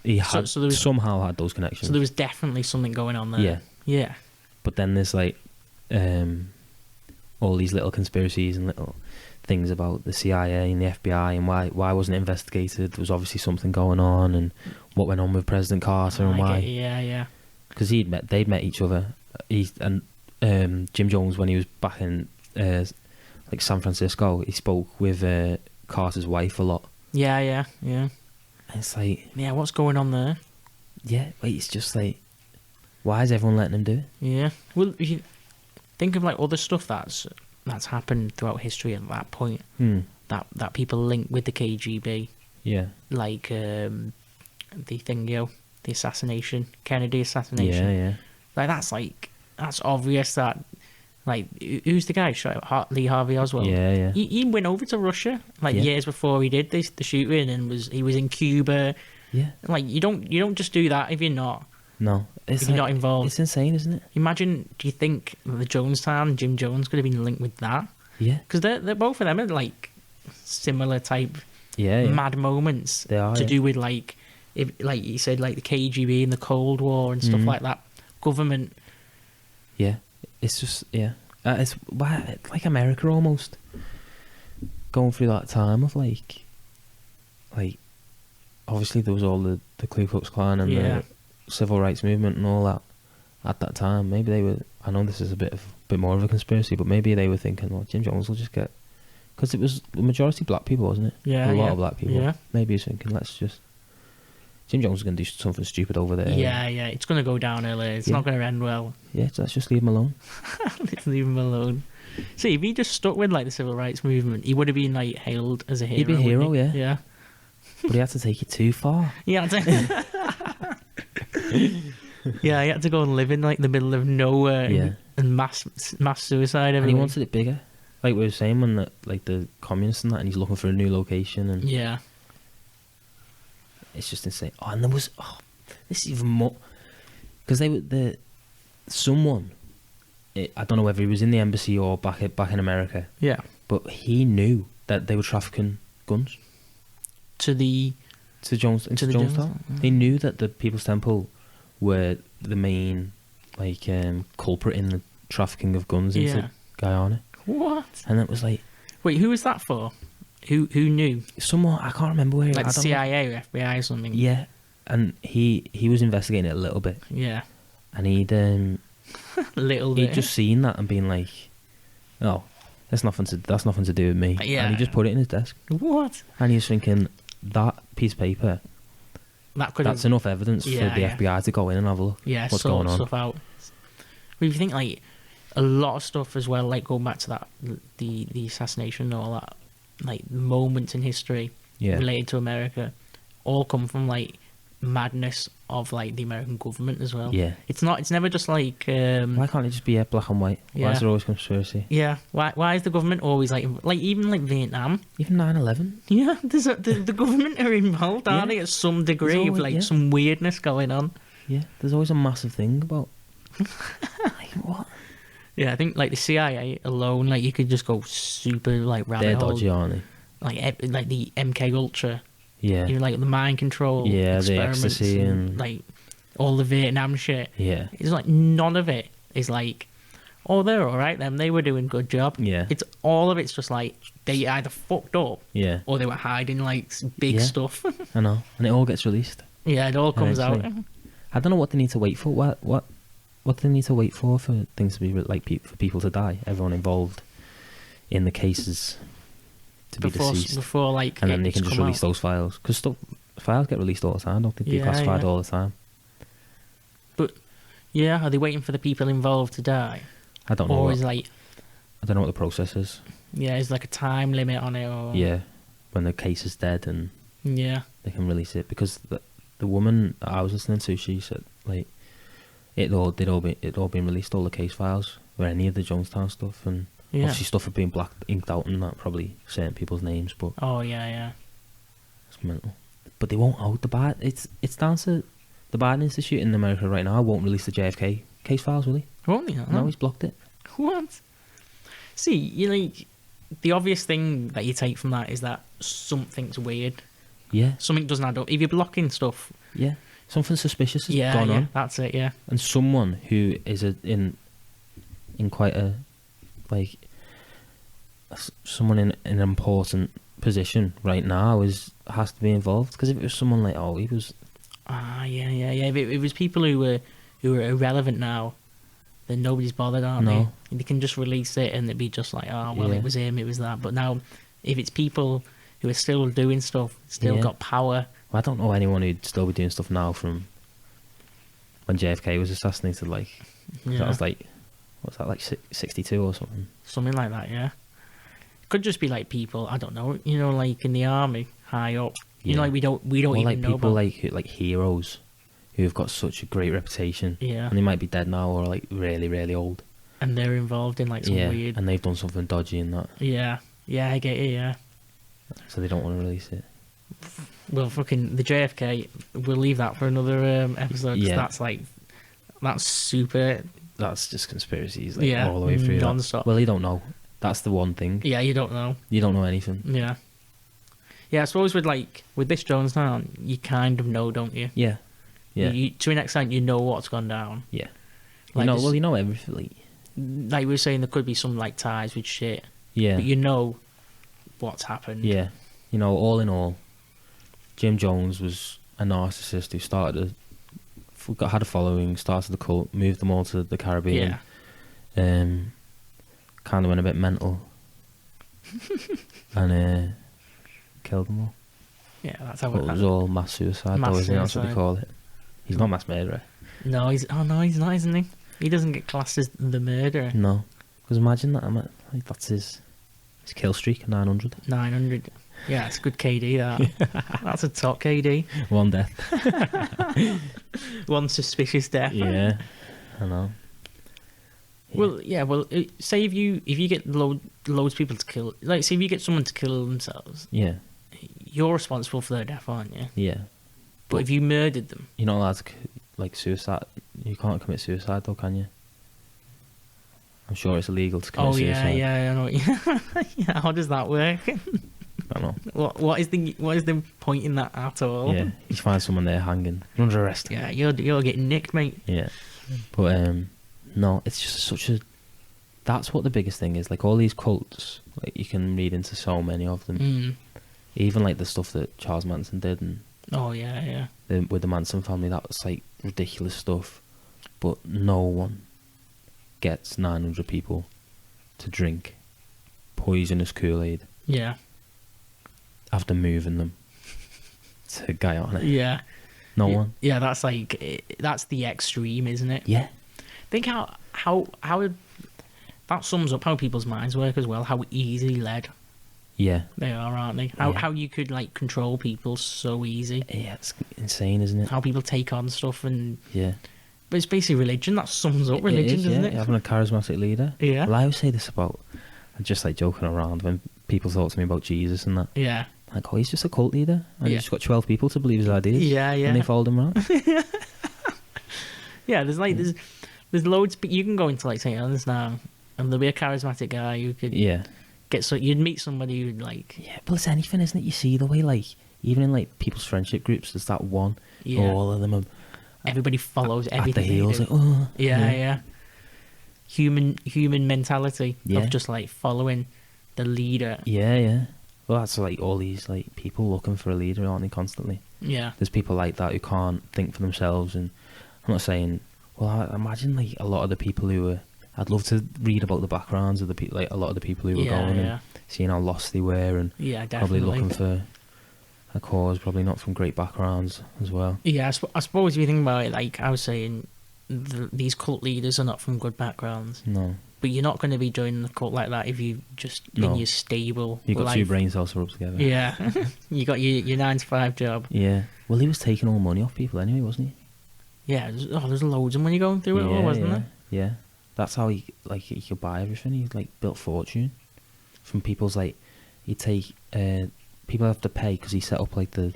he So there was- somehow had those connections. So there was definitely something going on there. Yeah. Yeah. But then there's like all these little conspiracies and little things about the CIA and the FBI and why wasn't it investigated. There was obviously something going on, and what went on with President Carter and why. Yeah. Because they'd met each other. Jim Jones, when he was back in like San Francisco, he spoke with Carter's wife a lot. Yeah. And it's like, Yeah, what's going on there? yeah, wait, it's just like, why is everyone letting him do it? Yeah. Well, if you think of like other stuff that's happened throughout history at that point that people link with the KGB, Yeah. like the assassination, Kennedy assassination. Yeah. Like that's obvious that like who's the guy who shot Lee Harvey Oswald? Yeah. He went over to Russia like Yeah. years before he did the shooting, and he was in Cuba. Yeah. Like you don't just do that if you're not No. It's if you're not involved. It's insane, isn't it? Imagine, do you think the Jonestown, Jim Jones could have been linked with that? Yeah. Because they're both of them are like similar type Yeah. mad moments They are, to yeah. do with like if like you said, like the KGB and the Cold War and stuff like that. Government. Yeah. It's just, yeah. It's like America almost. Going through that time of like obviously there was all the Ku Klux Klan and Yeah. the civil rights movement and all that at that time. Maybe they were, I know this is a bit more of a conspiracy, but maybe they were thinking, well, Jim Jones will just get, because it was the majority black people, wasn't it? Yeah, a lot yeah. of black people. Yeah. Maybe he's thinking, Jim Jones is going to do something stupid over there. Yeah. It's going to go downhill. It's Yeah. not going to end well. Yeah, so let's just leave him alone. Let's leave him alone. See, if he just stuck with like the civil rights movement, he would have been like hailed as a hero. He'd be a hero, wouldn't he? yeah. Yeah. But he had to take it too far. Yeah. Yeah, he had to go and live in like the middle of nowhere Yeah. and mass suicide And he everywhere. wanted it bigger. Like we were saying when the communists and that, and he's looking for a new location, and Yeah. it's just insane. Oh, and there was this is even more because someone. I don't know whether he was in the embassy or back in America, Yeah. but he knew that they were trafficking guns To the to Jonestown. Jonestown? They knew that the People's Temple were the main culprit in the trafficking of guns Yeah. into Guyana, what? and it was like Wait, who was that for? Who knew? someone I can't remember where. Like I the don't know. CIA or FBI or something? Yeah, and he was investigating it a little bit, Yeah. and he'd Little bit. just seen that and been like, "Oh, that's nothing to do with me." Yeah. And he just put it in his desk, What? and he was thinking that piece of paper. That could That's have. enough evidence Yeah, for the yeah. FBI to go in and have a look. Yeah, what's sort going on? stuff out. Well, if you think like a lot of stuff as well, like going back to that the assassination and all that, like moments in history Yeah, related to America, all come from like madness of like the American government as well. yeah. It's never just like Why can't it just be black and white? Why Yeah. is there always conspiracy? yeah. Why is the government always like even like Vietnam? Even 9/11. Yeah, the government are involved, aren't Yeah. they? At some degree of always- like yeah. some weirdness going on. Yeah, there's always a massive thing about. Like, what? Yeah, I think like the CIA alone, like you could just go super like rabbit They're hole. dodgy, aren't they? Like the MK Ultra, Yeah, you know, like the mind control, Yeah, the experiments ecstasy and- like all the Vietnam shit. yeah, It's like none of it is like, oh, they're all right. Then they were doing a good job. Yeah. It's all of it's just like they either fucked up yeah. or they were hiding like big Yeah. stuff. I know, and it all gets released. Yeah, it all comes out. Eventually. I don't know what they need to wait for. What do they need to wait for things to be like for people to die? Everyone involved in the cases to be deceased, Before like and then they it's can just come release out. those files because files get released all the time. Don't they? Yeah, Declassified yeah. all the time. Yeah, are they waiting for the people involved to die, I don't know. or What, is like I don't know what the process is. yeah, is like a time limit on it, or Yeah, when the case is dead and yeah, they can release it because the woman I was listening to, she said like it all been released, all the case files or any of the Jonestown stuff, and yeah. obviously stuff had been black inked out and that, probably certain people's names, but Oh yeah. it's mental. But they won't out the bad. It's down to the Biden Institute in America right now won't release the JFK case files, will he? Won't they? No, he's blocked it. What? See, you like the obvious thing that you take from that is that something's weird. Yeah, Something doesn't add up. If you're blocking stuff, yeah. Something suspicious has yeah, gone yeah, on, that's it. Yeah, and someone who is in quite a like someone in an important position right now has to be involved. Because if it was someone like he was, yeah. If it was people who were irrelevant now, then nobody's bothered, aren't No. they? They can just release it and it'd be just like, oh well, Yeah. it was him, it was that. But now, if it's people who are still doing stuff, still Yeah. got power. I don't know anyone who'd still be doing stuff now from when JFK was assassinated. Like Yeah. that was like, what's that, like 62 or something? Something like that, yeah. Could just be like people, I don't know, you know, like in the army, high up. You know, Yeah. like we don't Or even like know people about. like heroes who have got such a great reputation, Yeah, and they might be dead now or like really really old. and they're involved in like some Yeah, weird. and they've done something dodgy in that, Yeah, I get it. Yeah. so they don't want to release it. Well, fucking the JFK. We'll leave that for another episode. 'Cause Yeah. that's super. That's just conspiracies, like Yeah, all the way through. non-stop. Well, you don't know. That's the one thing. Yeah, you don't know. You don't know anything. Yeah. Yeah, I suppose with this Jonestown, you kind of know, don't you? Yeah, yeah, You, to an extent, you know what's gone down. yeah. Like you know, this- well, you know everything. Like we were saying, there could be some like ties with shit, Yeah, but you know what's happened. yeah. You know, all in all, Jim Jones was a narcissist who had a following, started the cult, moved them all to the Caribbean. Yeah. Kind of went a bit mental, and killed them all. Yeah, that's how But it was all mass suicide, Mass though, isn't it? That's what they suicide. call it. He's not mass murderer. No, he's not, isn't he? He doesn't get classed as the murderer. No, Because imagine that. Like, that's his kill streak, 900. 900. Yeah, it's a good KD, that. That's a top KD. One death. One suspicious death. Yeah, I know. Yeah. Well, say if you get loads of people to kill, like, say if you get someone to kill themselves, Yeah, you're responsible for their death, aren't you? yeah. But if you murdered them, You're not allowed to, like, suicide. You can't commit suicide, though, can you? I'm sure it's illegal to commit suicide. I know. Yeah, how does that work? I don't know. What is the point in that at all? Yeah, you find someone there hanging. You're under arrest. Yeah, you're getting nicked, mate. Yeah. But, no, it's just such a... That's what the biggest thing is. Like, all these cults, like, you can read into so many of them. Mm. Even, like, the stuff that Charles Manson did and Oh yeah. with the Manson family, that was, like, ridiculous stuff. But no one gets 900 people to drink poisonous Kool-Aid Yeah. after moving them to Guyana. Yeah. No one. Yeah, that's that's the extreme, isn't it? Yeah. Think how that sums up how people's minds work as well. How easily led Yeah. they are, aren't they? How you could, like, control people so easy. Yeah, it's insane, isn't it? How people take on stuff, and Yeah. but it's basically religion. That sums up religion, it is, doesn't yeah. it? Having a charismatic leader. Yeah. Well, I always say this about, just like joking around when people talk to me about Jesus and that. Yeah. Like, oh, he's just a cult leader, and Yeah. he's just got 12 people to believe his ideas. Yeah, yeah. And they followed him around. Yeah, there's loads. But you can go into, like, St. Helens now, and there'll be a charismatic guy who could Yeah. you'd meet somebody who'd, like, Yeah, but it's anything, isn't it? You see the way, like, even in, like, people's friendship groups, there's that one. Yeah. All of them are everybody follows at everything the they heels. do. Like, oh. Yeah. Human mentality Yeah. of just, like, following the leader. Yeah. Well, that's like all these, like, people looking for a leader, aren't they, constantly? Yeah. There's people like that who can't think for themselves, and I'm not saying... Well, I imagine, like, a lot of the people who were... I'd love to read about the backgrounds of the people, like, a lot of the people who were Yeah, going yeah. and seeing how lost they were, and Yeah, probably definitely. looking for a cause, probably not from great backgrounds as well. Yeah, I suppose if you think about it, like I was saying, these cult leaders are not from good backgrounds. No. But you're not going to be joining the cult like that if you just No. in your stable You've got life. two brain cells to rub together. Yeah. You got your 9 to 5 job. Yeah. Well, he was taking all money off people anyway, wasn't he? Yeah, there's loads of money going through it all, wasn't there? Yeah. That's how he could buy everything. He, like, built fortune from people's, like, he'd take... people have to pay, because he set up, like, the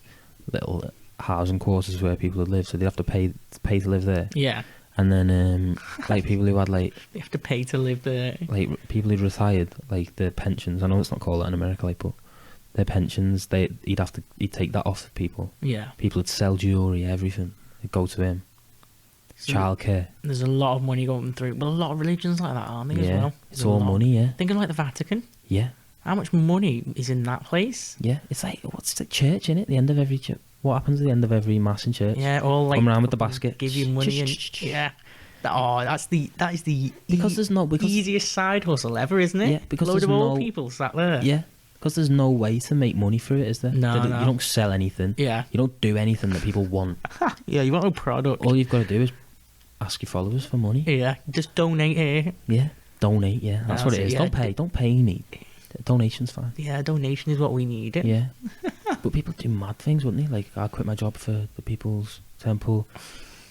little housing quarters where people would live, so they'd have to pay to live there. Yeah. And then, like, people who had, like... They have to pay to live there. Like, people who'd retired, like, their pensions, I know it's not called that in America, like, but their pensions, he'd take that off of people. Yeah. People would sell jewellery, everything. It'd go to him. So Childcare. There's a lot of money going through. Well, a lot of religions like that, aren't they, as Yeah. well? It's There's a all lot. money, yeah. Think of, like, the Vatican. Yeah. How much money is in that place? Yeah. It's like, what's the church, innit? The end of every church. What happens at the end of every mass in church? Yeah, all, like, Come around with the fucking basket. give you money and yeah. That is the Because there's no... Because, easiest side hustle ever, isn't it? Yeah, because load there's of old no- people sat there. yeah. Because there's no way to make money through it, is there? No, You no. don't sell anything. Yeah. You don't do anything that people want. Yeah, you want a product. All you've got to do is ask your followers for money. Yeah, just donate here. Yeah. Donate, yeah. That's what That's it it, is. yeah. Don't pay me. Donation's fine. Yeah, donation is what we need. Yeah. But people do mad things, wouldn't they? Like, I quit my job for the People's Temple.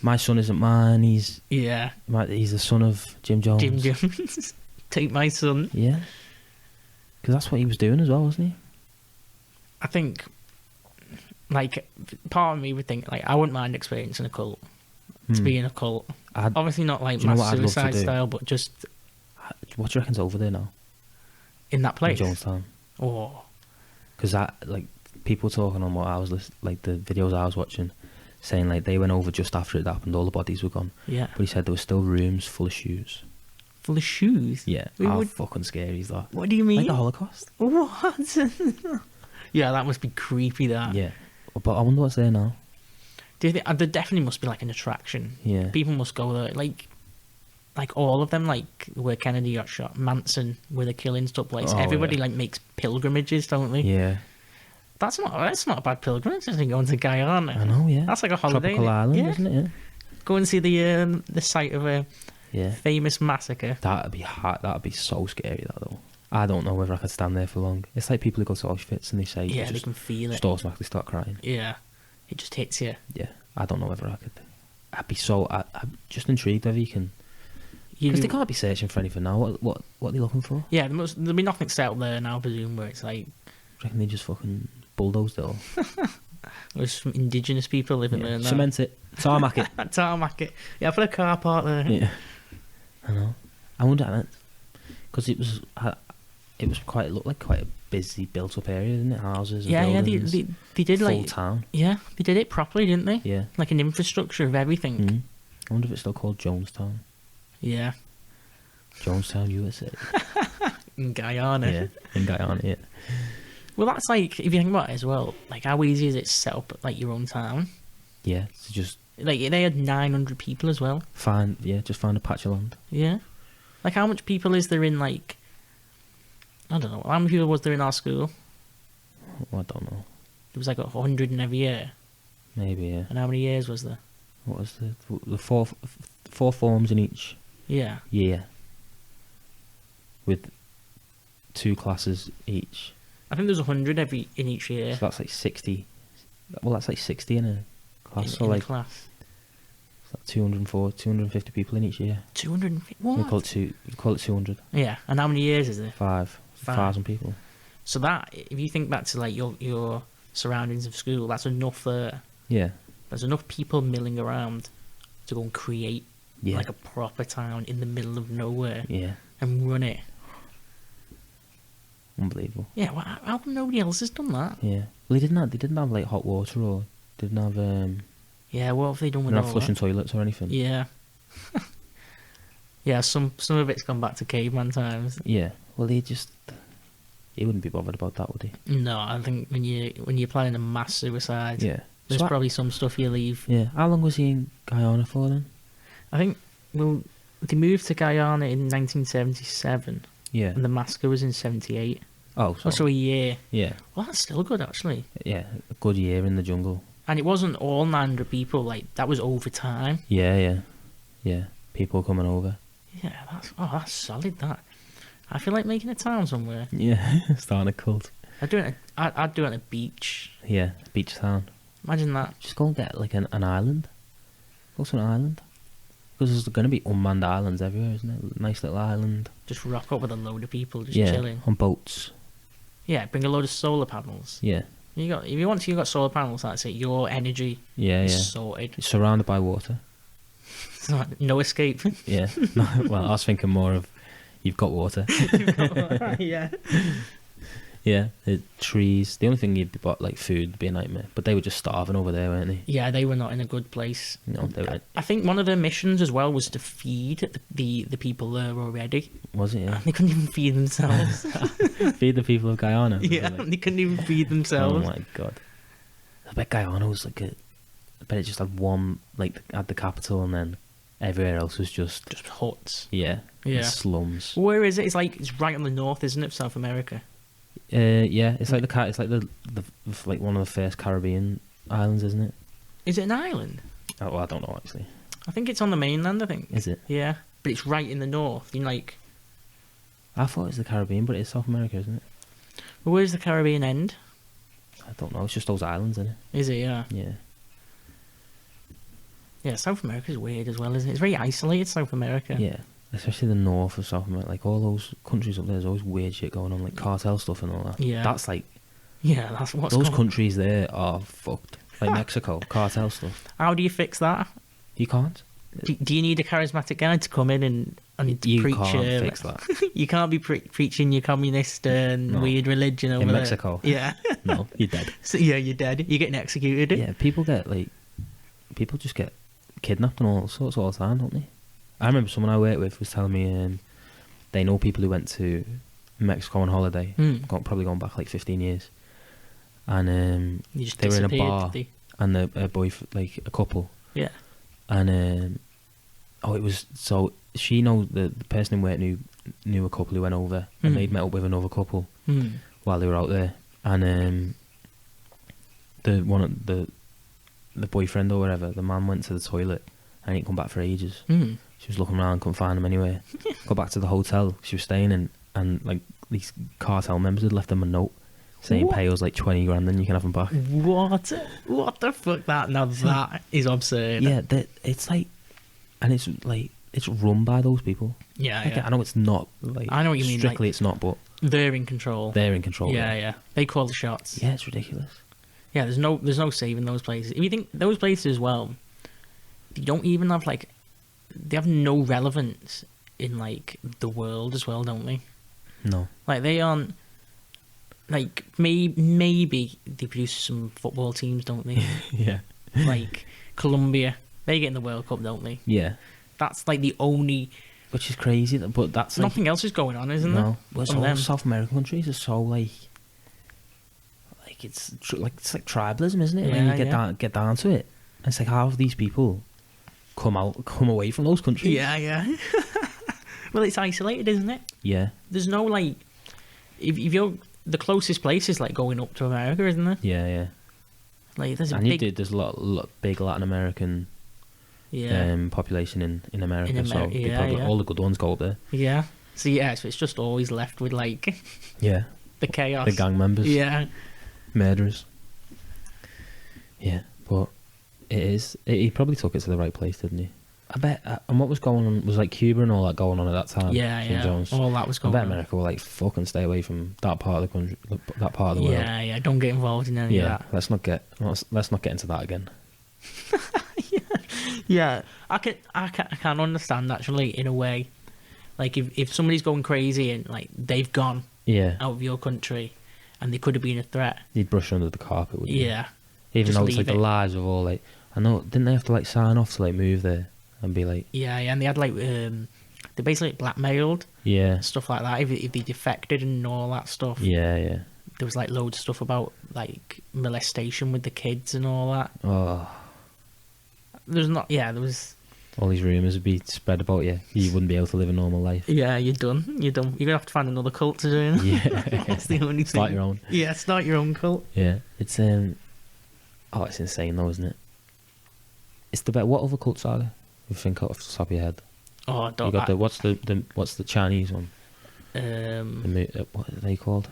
My son isn't mine. He's Yeah. the son of Jim Jones. Jim Jones. Take my son. Yeah. Because that's what he was doing as well, wasn't he? I think, like, part of me would think, like, I wouldn't mind experiencing a cult. To be in a cult. Obviously not, like, do you know mass what I'd love to suicide do? style, but just What do you reckon's over there now? in that place. In Jonestown. Oh. Because like, people talking on what I was like, the videos I was watching, saying, like, they went over just after it happened, all the bodies were gone. Yeah. But he said there were still rooms full of shoes. Full of shoes? Yeah. We How would- fucking scary is that? What do you mean? Like the Holocaust. What? Yeah, that must be creepy, that. Yeah. But I wonder what's there now. Do you think, there definitely must be, like, an attraction. Yeah. People must go there. Like all of them, like where Kennedy got shot, Manson, where the killings took place. Oh, Everybody, yeah. like, makes pilgrimages, don't they? Yeah. That's not a bad pilgrimage, isn't it? Going to Guyana. I know, yeah. That's like a holiday. Tropical innit? island, Yeah. isn't it? Yeah. Go and see the site of Yeah. Famous massacre. That'd be hard. That'd be so scary, that though. I don't know whether I could stand there for long. It's like people who go to Auschwitz and they say Yeah, you they just, can feel it. just automatically start crying. Yeah, it just hits you. Yeah, I don't know whether I could. I'd be so. I'm just intrigued whether you can. You, Because they can't be searching for anything now. What are they looking for? yeah, there'll be nothing set up there now, I presume, where it's like Do you reckon they just fucking bulldozed it all? there's some indigenous people living there. Yeah. Now. Cement it, tarmac it. Tarmac it. Yeah, put a car park there. Yeah, I know. I wonder because it was quite. It looked like quite a busy built-up area, didn't it? Houses. And Yeah, buildings, they did full like town. yeah, they did it properly, didn't they? Yeah. Like an infrastructure of everything. Mm. I wonder if it's still called Jonestown. Yeah, Jonestown, USA. in Guyana. Yeah, in Guyana. Yeah. Well, that's like if you think about it as well. Like how easy is it to set up like your own town? Yeah. So just Like they had 900 people as well. find a patch of land. Yeah. Like how much people is there in like? I don't know. How many people was there in our school? Well, I don't know. There was like 100 in every year. Maybe, yeah. And how many years was there? What was the four forms in each Yeah. year, with 2 classes each. I think there's 100 in each year. So that's like 60. Well, that's like 60 in a class. So in a like class. it's like 250 people in each year. 250. You What? call it 200. Yeah. And how many years is there? 5,000 people. So that, if you think back to like your surroundings of school, that's enough there. Yeah. There's enough people milling around to go and create Yeah. like a proper town in the middle of nowhere Yeah. and run it. Unbelievable. Yeah, well, how come nobody else has done that? Yeah. Well, they didn't have like hot water or didn't have Yeah, what have they done with didn't all have flushing that? toilets or anything. Yeah. Yeah, some of it's gone back to caveman times. Yeah. Well, he wouldn't be bothered about that, would he? No, I think when you're planning a mass suicide, Yeah. there's So probably some stuff you leave. Yeah. How long was he in Guyana for then? I think, well, they moved to Guyana in 1977, Yeah. and the massacre was in 78. Oh, so, So a year. yeah. Well, that's still good, actually. Yeah. A good year in the jungle. And it wasn't all 900 people, like, that was over time. Yeah, yeah. Yeah. People coming over. Yeah, that's solid, that. I feel like making a town somewhere. Yeah. Starting a cult. I'd do it on a beach. Yeah. Beach town. Imagine that. Just go and get like an island. Go to an island. Because there's going to be unmanned islands everywhere, isn't it? Nice little island. Just rock up with a load of people just yeah. chilling. On boats. Yeah, bring a load of solar panels. Yeah. If you got solar panels, that's it. Your energy Yeah, is yeah. sorted. It's surrounded by water. No escape. Yeah. Well, I was thinking more of you've got water. Yeah. Yeah. The trees. The only thing you'd be bought like food would be a nightmare. But they were just starving over there, weren't they? Yeah, they were not in a good place. No, they were. I think one of their missions as well was to feed the people there already. Was it? Yeah. They couldn't even feed themselves. Feed the people of Guyana. Yeah, Like, they couldn't even feed oh themselves. my god. I bet Guyana was like I bet it just had one, like, at the capital, and then everywhere else was just Huts. yeah, Yeah. slums. Where is it? It's right on the north, isn't it, South America? Yeah, it's like the like one of the first Caribbean islands, isn't it? Is it an island? Oh, well, I don't know actually. I think it's on the mainland. I think. Is it? Yeah, but it's right in the north. Like, I thought it was the Caribbean, but it's South America, isn't it? well, where's the Caribbean end? I don't know. It's just those islands, isn't it? Is it? Yeah. Yeah. Yeah, South America's weird as well, isn't it? It's very isolated, South America. Yeah. Especially the north of South America, like all those countries up there. There's always weird shit going on, like cartel stuff and all that. Yeah. That's like Yeah, that's what's those going- countries there are fucked. Like Mexico, cartel stuff. How do you fix that? You can't. Do you need a charismatic guy to come in and You preach? can't fix that. You can't be preaching your communist and No. weird religion over In there. Mexico. Yeah. No, you're dead. So yeah, you're dead. You're getting executed. Yeah, people just get kidnapped and all sorts all the time, don't they? I remember someone I worked with was telling me they know people who went to Mexico on holiday, probably gone back like 15 years, and You just they were in a disappeared, bar, did and a like a couple, they? Yeah. and it was so she know the person in work knew a couple who went over, and they'd met up with another couple while they were out there, and the boyfriend or whatever, the man went to the toilet and he didn't come back for ages. Mm. She was looking around, couldn't find him anywhere. Got back to the hotel she was staying in, and like these cartel members had left them a note saying, What? "Pay us like 20 grand, and you can have them back." What the fuck? That is absurd. Yeah, it's like, and it's like it's run by those people. Yeah, Like, yeah. I know it's not. Like, I know what you mean, Strictly, like- it's not, but They're in control. they're in control. Yeah, yeah. They call the shots. Yeah, it's ridiculous. Yeah, there's no saving those places. If you think those places as well, they don't even have like, they have no relevance in like the world as well, don't they? No. Like they aren't. Like maybe they produce some football teams, don't they? Yeah. Like Colombia, they get in the World Cup, don't they? Yeah. That's like the only. Which is crazy, but that's like, Nothing else is going on, isn't no. there? Well, it's From all them. South American countries are so like it's like tribalism, isn't it? When Yeah, you get down to it, and it's like how have these people come away from those countries? Yeah, yeah. Well, it's isolated, isn't it? Yeah. There's no like, if you're the closest place is like going up to America, isn't there? Yeah, yeah. Like there's a And big, there's a lot big Latin American yeah, population in America, so Ameri- they yeah, probably, yeah. all the good ones go up there. yeah. So yeah, so it's just always left with like Yeah. the chaos. The gang members. Yeah, Murderers. Yeah, but he probably took it to the right place, didn't he? I bet, and what was going on, was like Cuba and all that going on at that time? yeah, Jim yeah. Jones. All that was I going bet on. America were like, fucking stay away from that part of the country, that part of the world. Yeah, yeah. Don't get involved in any Yeah, of that. let's not get into that again. Yeah, I can understand actually in a way. Like if somebody's going crazy and like they've gone Yeah, out of your country and they could have been a threat. you'd brush under the carpet, wouldn't you? Yeah, Even just though it's leave like it. the lives of all like, I know, didn't they have to like sign off to like move there and be like, yeah, yeah. And they had like they basically blackmailed yeah, stuff like that. If they defected and all that stuff. yeah, yeah. There was like loads of stuff about like molestation with the kids and all that. Oh, There's not. Yeah, there was. all these rumours would be spread about you. You wouldn't be able to live a normal life. Yeah, you're done. You're done. You're gonna have to find another cult to join. Yeah, That's the only thing. start your own. Yeah, start your own cult. Yeah, it's it's insane though, isn't it? It's the best. What other cults are there? You think off the top of your head? Oh, I You don't. got what's the Chinese one? What are they called?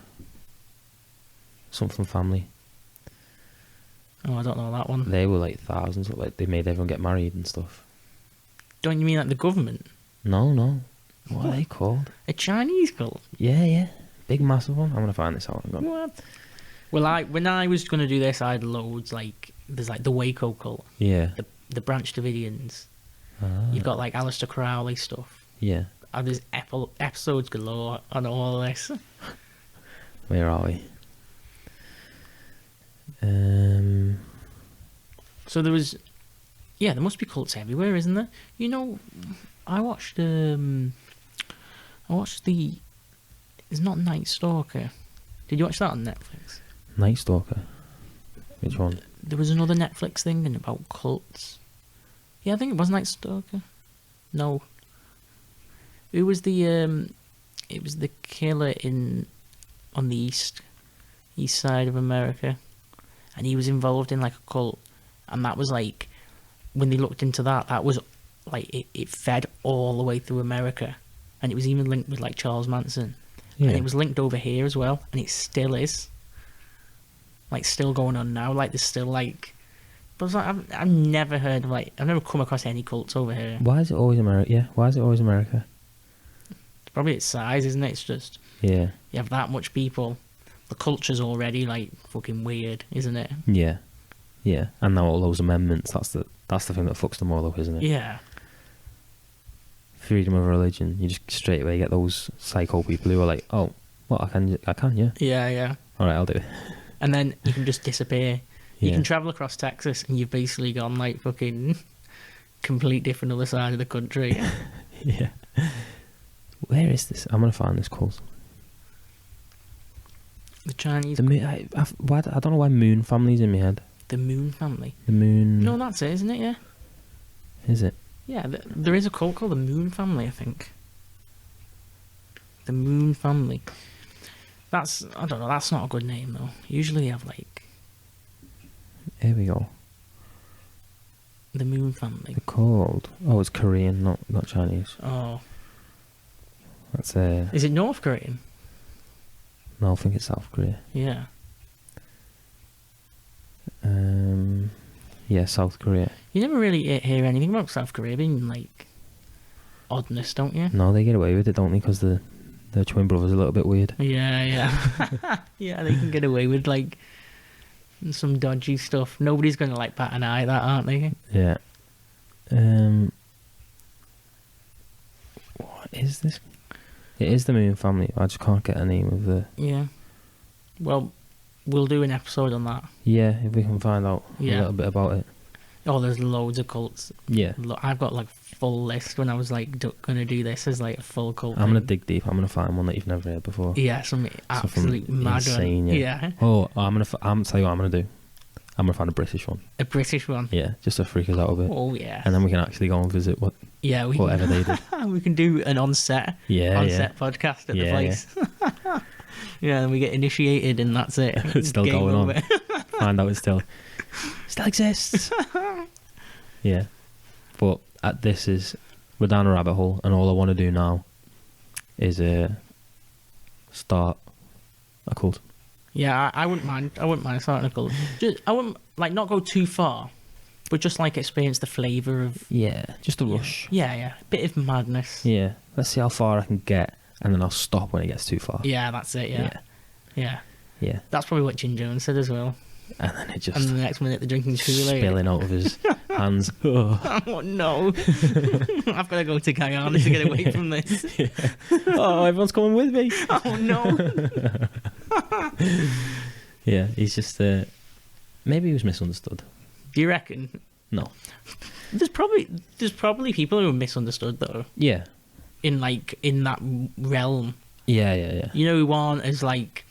Something family. Oh, I don't know that one. They were like thousands. Like they made everyone get married and stuff. Don't you mean like the government? No. What are they called? A Chinese cult? Yeah. Big massive one. I'm gonna find this out. Hang on. What? Well, when I was gonna do this, I had loads. Like there's like the Waco cult, Yeah. the Branch Davidians. Ah, You've got like Aleister Crowley stuff. yeah. And there's episodes galore on all of this. Where are we? So there was, yeah, there must be cults everywhere, isn't there? You know, I watched the, it's not Night Stalker. Did you watch that on Netflix? Night Stalker. Which one? There was another Netflix thing and about cults. Yeah, I think it was Night Stalker. No. Who was the it was the killer on the east side of America, and he was involved in like a cult, and that was like when they looked into that was like it fed all the way through America, and it was even linked with like Charles Manson, Yeah. and it was linked over here as well, and it still is. Like still going on now, like there's still like, but it's like, I've never heard of like, I've never come across any cults over here. Why is it always America? Yeah. Why is it always America? It's probably its size, isn't it? It's just Yeah. you have that much people, the culture's already like fucking weird, isn't it? Yeah. Yeah. And now all those amendments. That's the thing that fucks them all up, isn't it? Yeah, Freedom of religion. You just straight away get those psycho people who are like, oh, well, I can, yeah. yeah. All right, I'll do it. And then you can just disappear. You Yeah. can travel across Texas, and you've basically gone like fucking complete different other side of the country. Yeah. Where is this? I'm gonna find this cult. The Chinese, The moon. I don't know why Moon Family's in my head. the Moon family. The Moon. No, that's it, isn't it? Yeah, Is it? yeah. There is a cult called the Moon Family, I think. The Moon Family. I don't know. That's not a good name though. Usually they have like. Here we go. The Moon Family. They're called. Oh, it's Korean, not Chinese. Oh, That's is it North Korean? no, I think it's South Korea. Yeah. Yeah, South Korea. You never really hear anything about South Korea being like oddness, don't you? No, they get away with it, don't they? Because the twin brother's a little bit weird. Yeah, yeah. Yeah, they can get away with like some dodgy stuff. Nobody's gonna like bat an eye at that, aren't they? Yeah. What is this? It is the Moon Family. I just can't get a name of the. Yeah. Well, we'll do an episode on that. Yeah, if we can find out a Yeah. little bit about it. Oh, there's loads of cults. Yeah. I've got like full list when I was like gonna do this as like a full cult. I'm gonna thing. dig deep. I'm gonna find one that you've never heard before. Yeah, some absolute mad insane, one. yeah. Oh, I'm tell you what I'm gonna do. I'm gonna find a British one. A British one. Yeah, just to freak us out a bit. Oh yeah. And then we can actually go and visit Yeah, whatever they did. we can do an on-set podcast at the Yeah, place. Yeah, and we get initiated and that's it. It's still Game going over. on. Find out it still exists. Yeah, but we're down a rabbit hole, and all I want to do now is start a cult. Yeah, I wouldn't mind. I wouldn't mind starting a cult. I wouldn't like not go too far, but just like experience the flavour of Yeah, just a rush. Yeah, a bit of madness. Yeah, let's see how far I can get, and then I'll stop when it gets too far. Yeah, that's it. Yeah. Yeah. That's probably what Jim Jones said as well. And then it just And the next minute they're drinking Kool-Aid. spilling out of his hands. Oh. Oh no! I've got to go to Guyana to get away from this. Oh, everyone's coming with me. Oh no! Yeah, he's just maybe he was misunderstood. Do you reckon? No. There's probably people who are misunderstood though. Yeah. In that realm, Yeah. you know, who aren't as like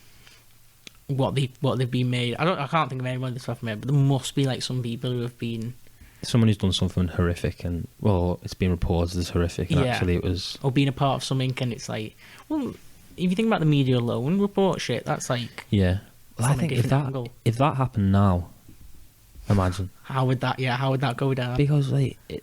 what they've been made. I can't think of anyone that's off my head, but there must be like some people who have been Someone who's done something horrific, and it's been reported as horrific, and Yeah. actually it was. or been a part of something, and it's like, well, if you think about the media alone, report shit. That's like, Yeah. Well, I from a think different angle. if that happened now, imagine. how would that go down? Because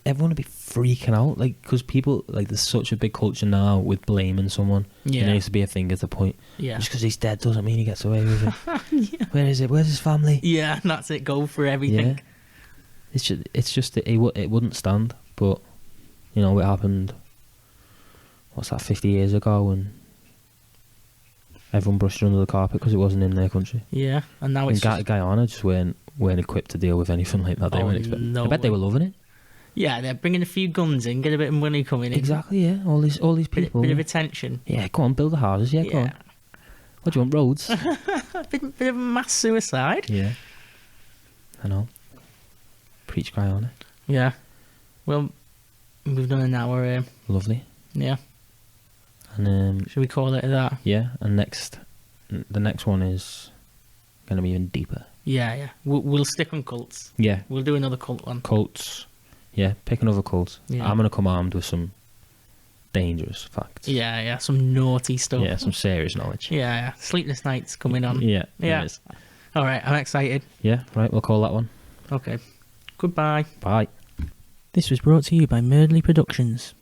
everyone would be freaking out, because people there's such a big culture now with blaming someone. Yeah. There needs to be a finger to point. Yeah. Just because he's dead doesn't mean he gets away with it. Where is it? Where's his family? Yeah, that's it. Go for everything. Yeah. It's just that it wouldn't stand. But it happened. What's that? 50 years ago, and everyone brushed it under the carpet because it wasn't in their country. Yeah, and now And it's just, Guyana just weren't equipped to deal with anything like that. They weren't expecting. no I bet they way. were loving it. yeah, they're bringing a few guns in, get a bit of money coming in, Exactly. Yeah. All these people. bit of attention. Yeah. Go on, build the houses. Yeah. Go on. What do you want? Roads. bit of mass suicide. Yeah. I know. Preach Guyana. Yeah. Well, we've done an hour. Lovely. Yeah. And Should we call it that? yeah, and the next one is gonna be even deeper. Yeah. We'll stick on cults. Yeah. We'll do another cult one. Cults. Yeah, pick another cult. Yeah. I'm gonna come armed with some dangerous facts. Yeah. Some naughty stuff. Yeah, some serious knowledge. Yeah. Sleepless nights coming on. Yeah. Yeah. it is. All right, I'm excited. Yeah, right, we'll call that one. Okay. Goodbye. Bye. This was brought to you by Murdley Productions.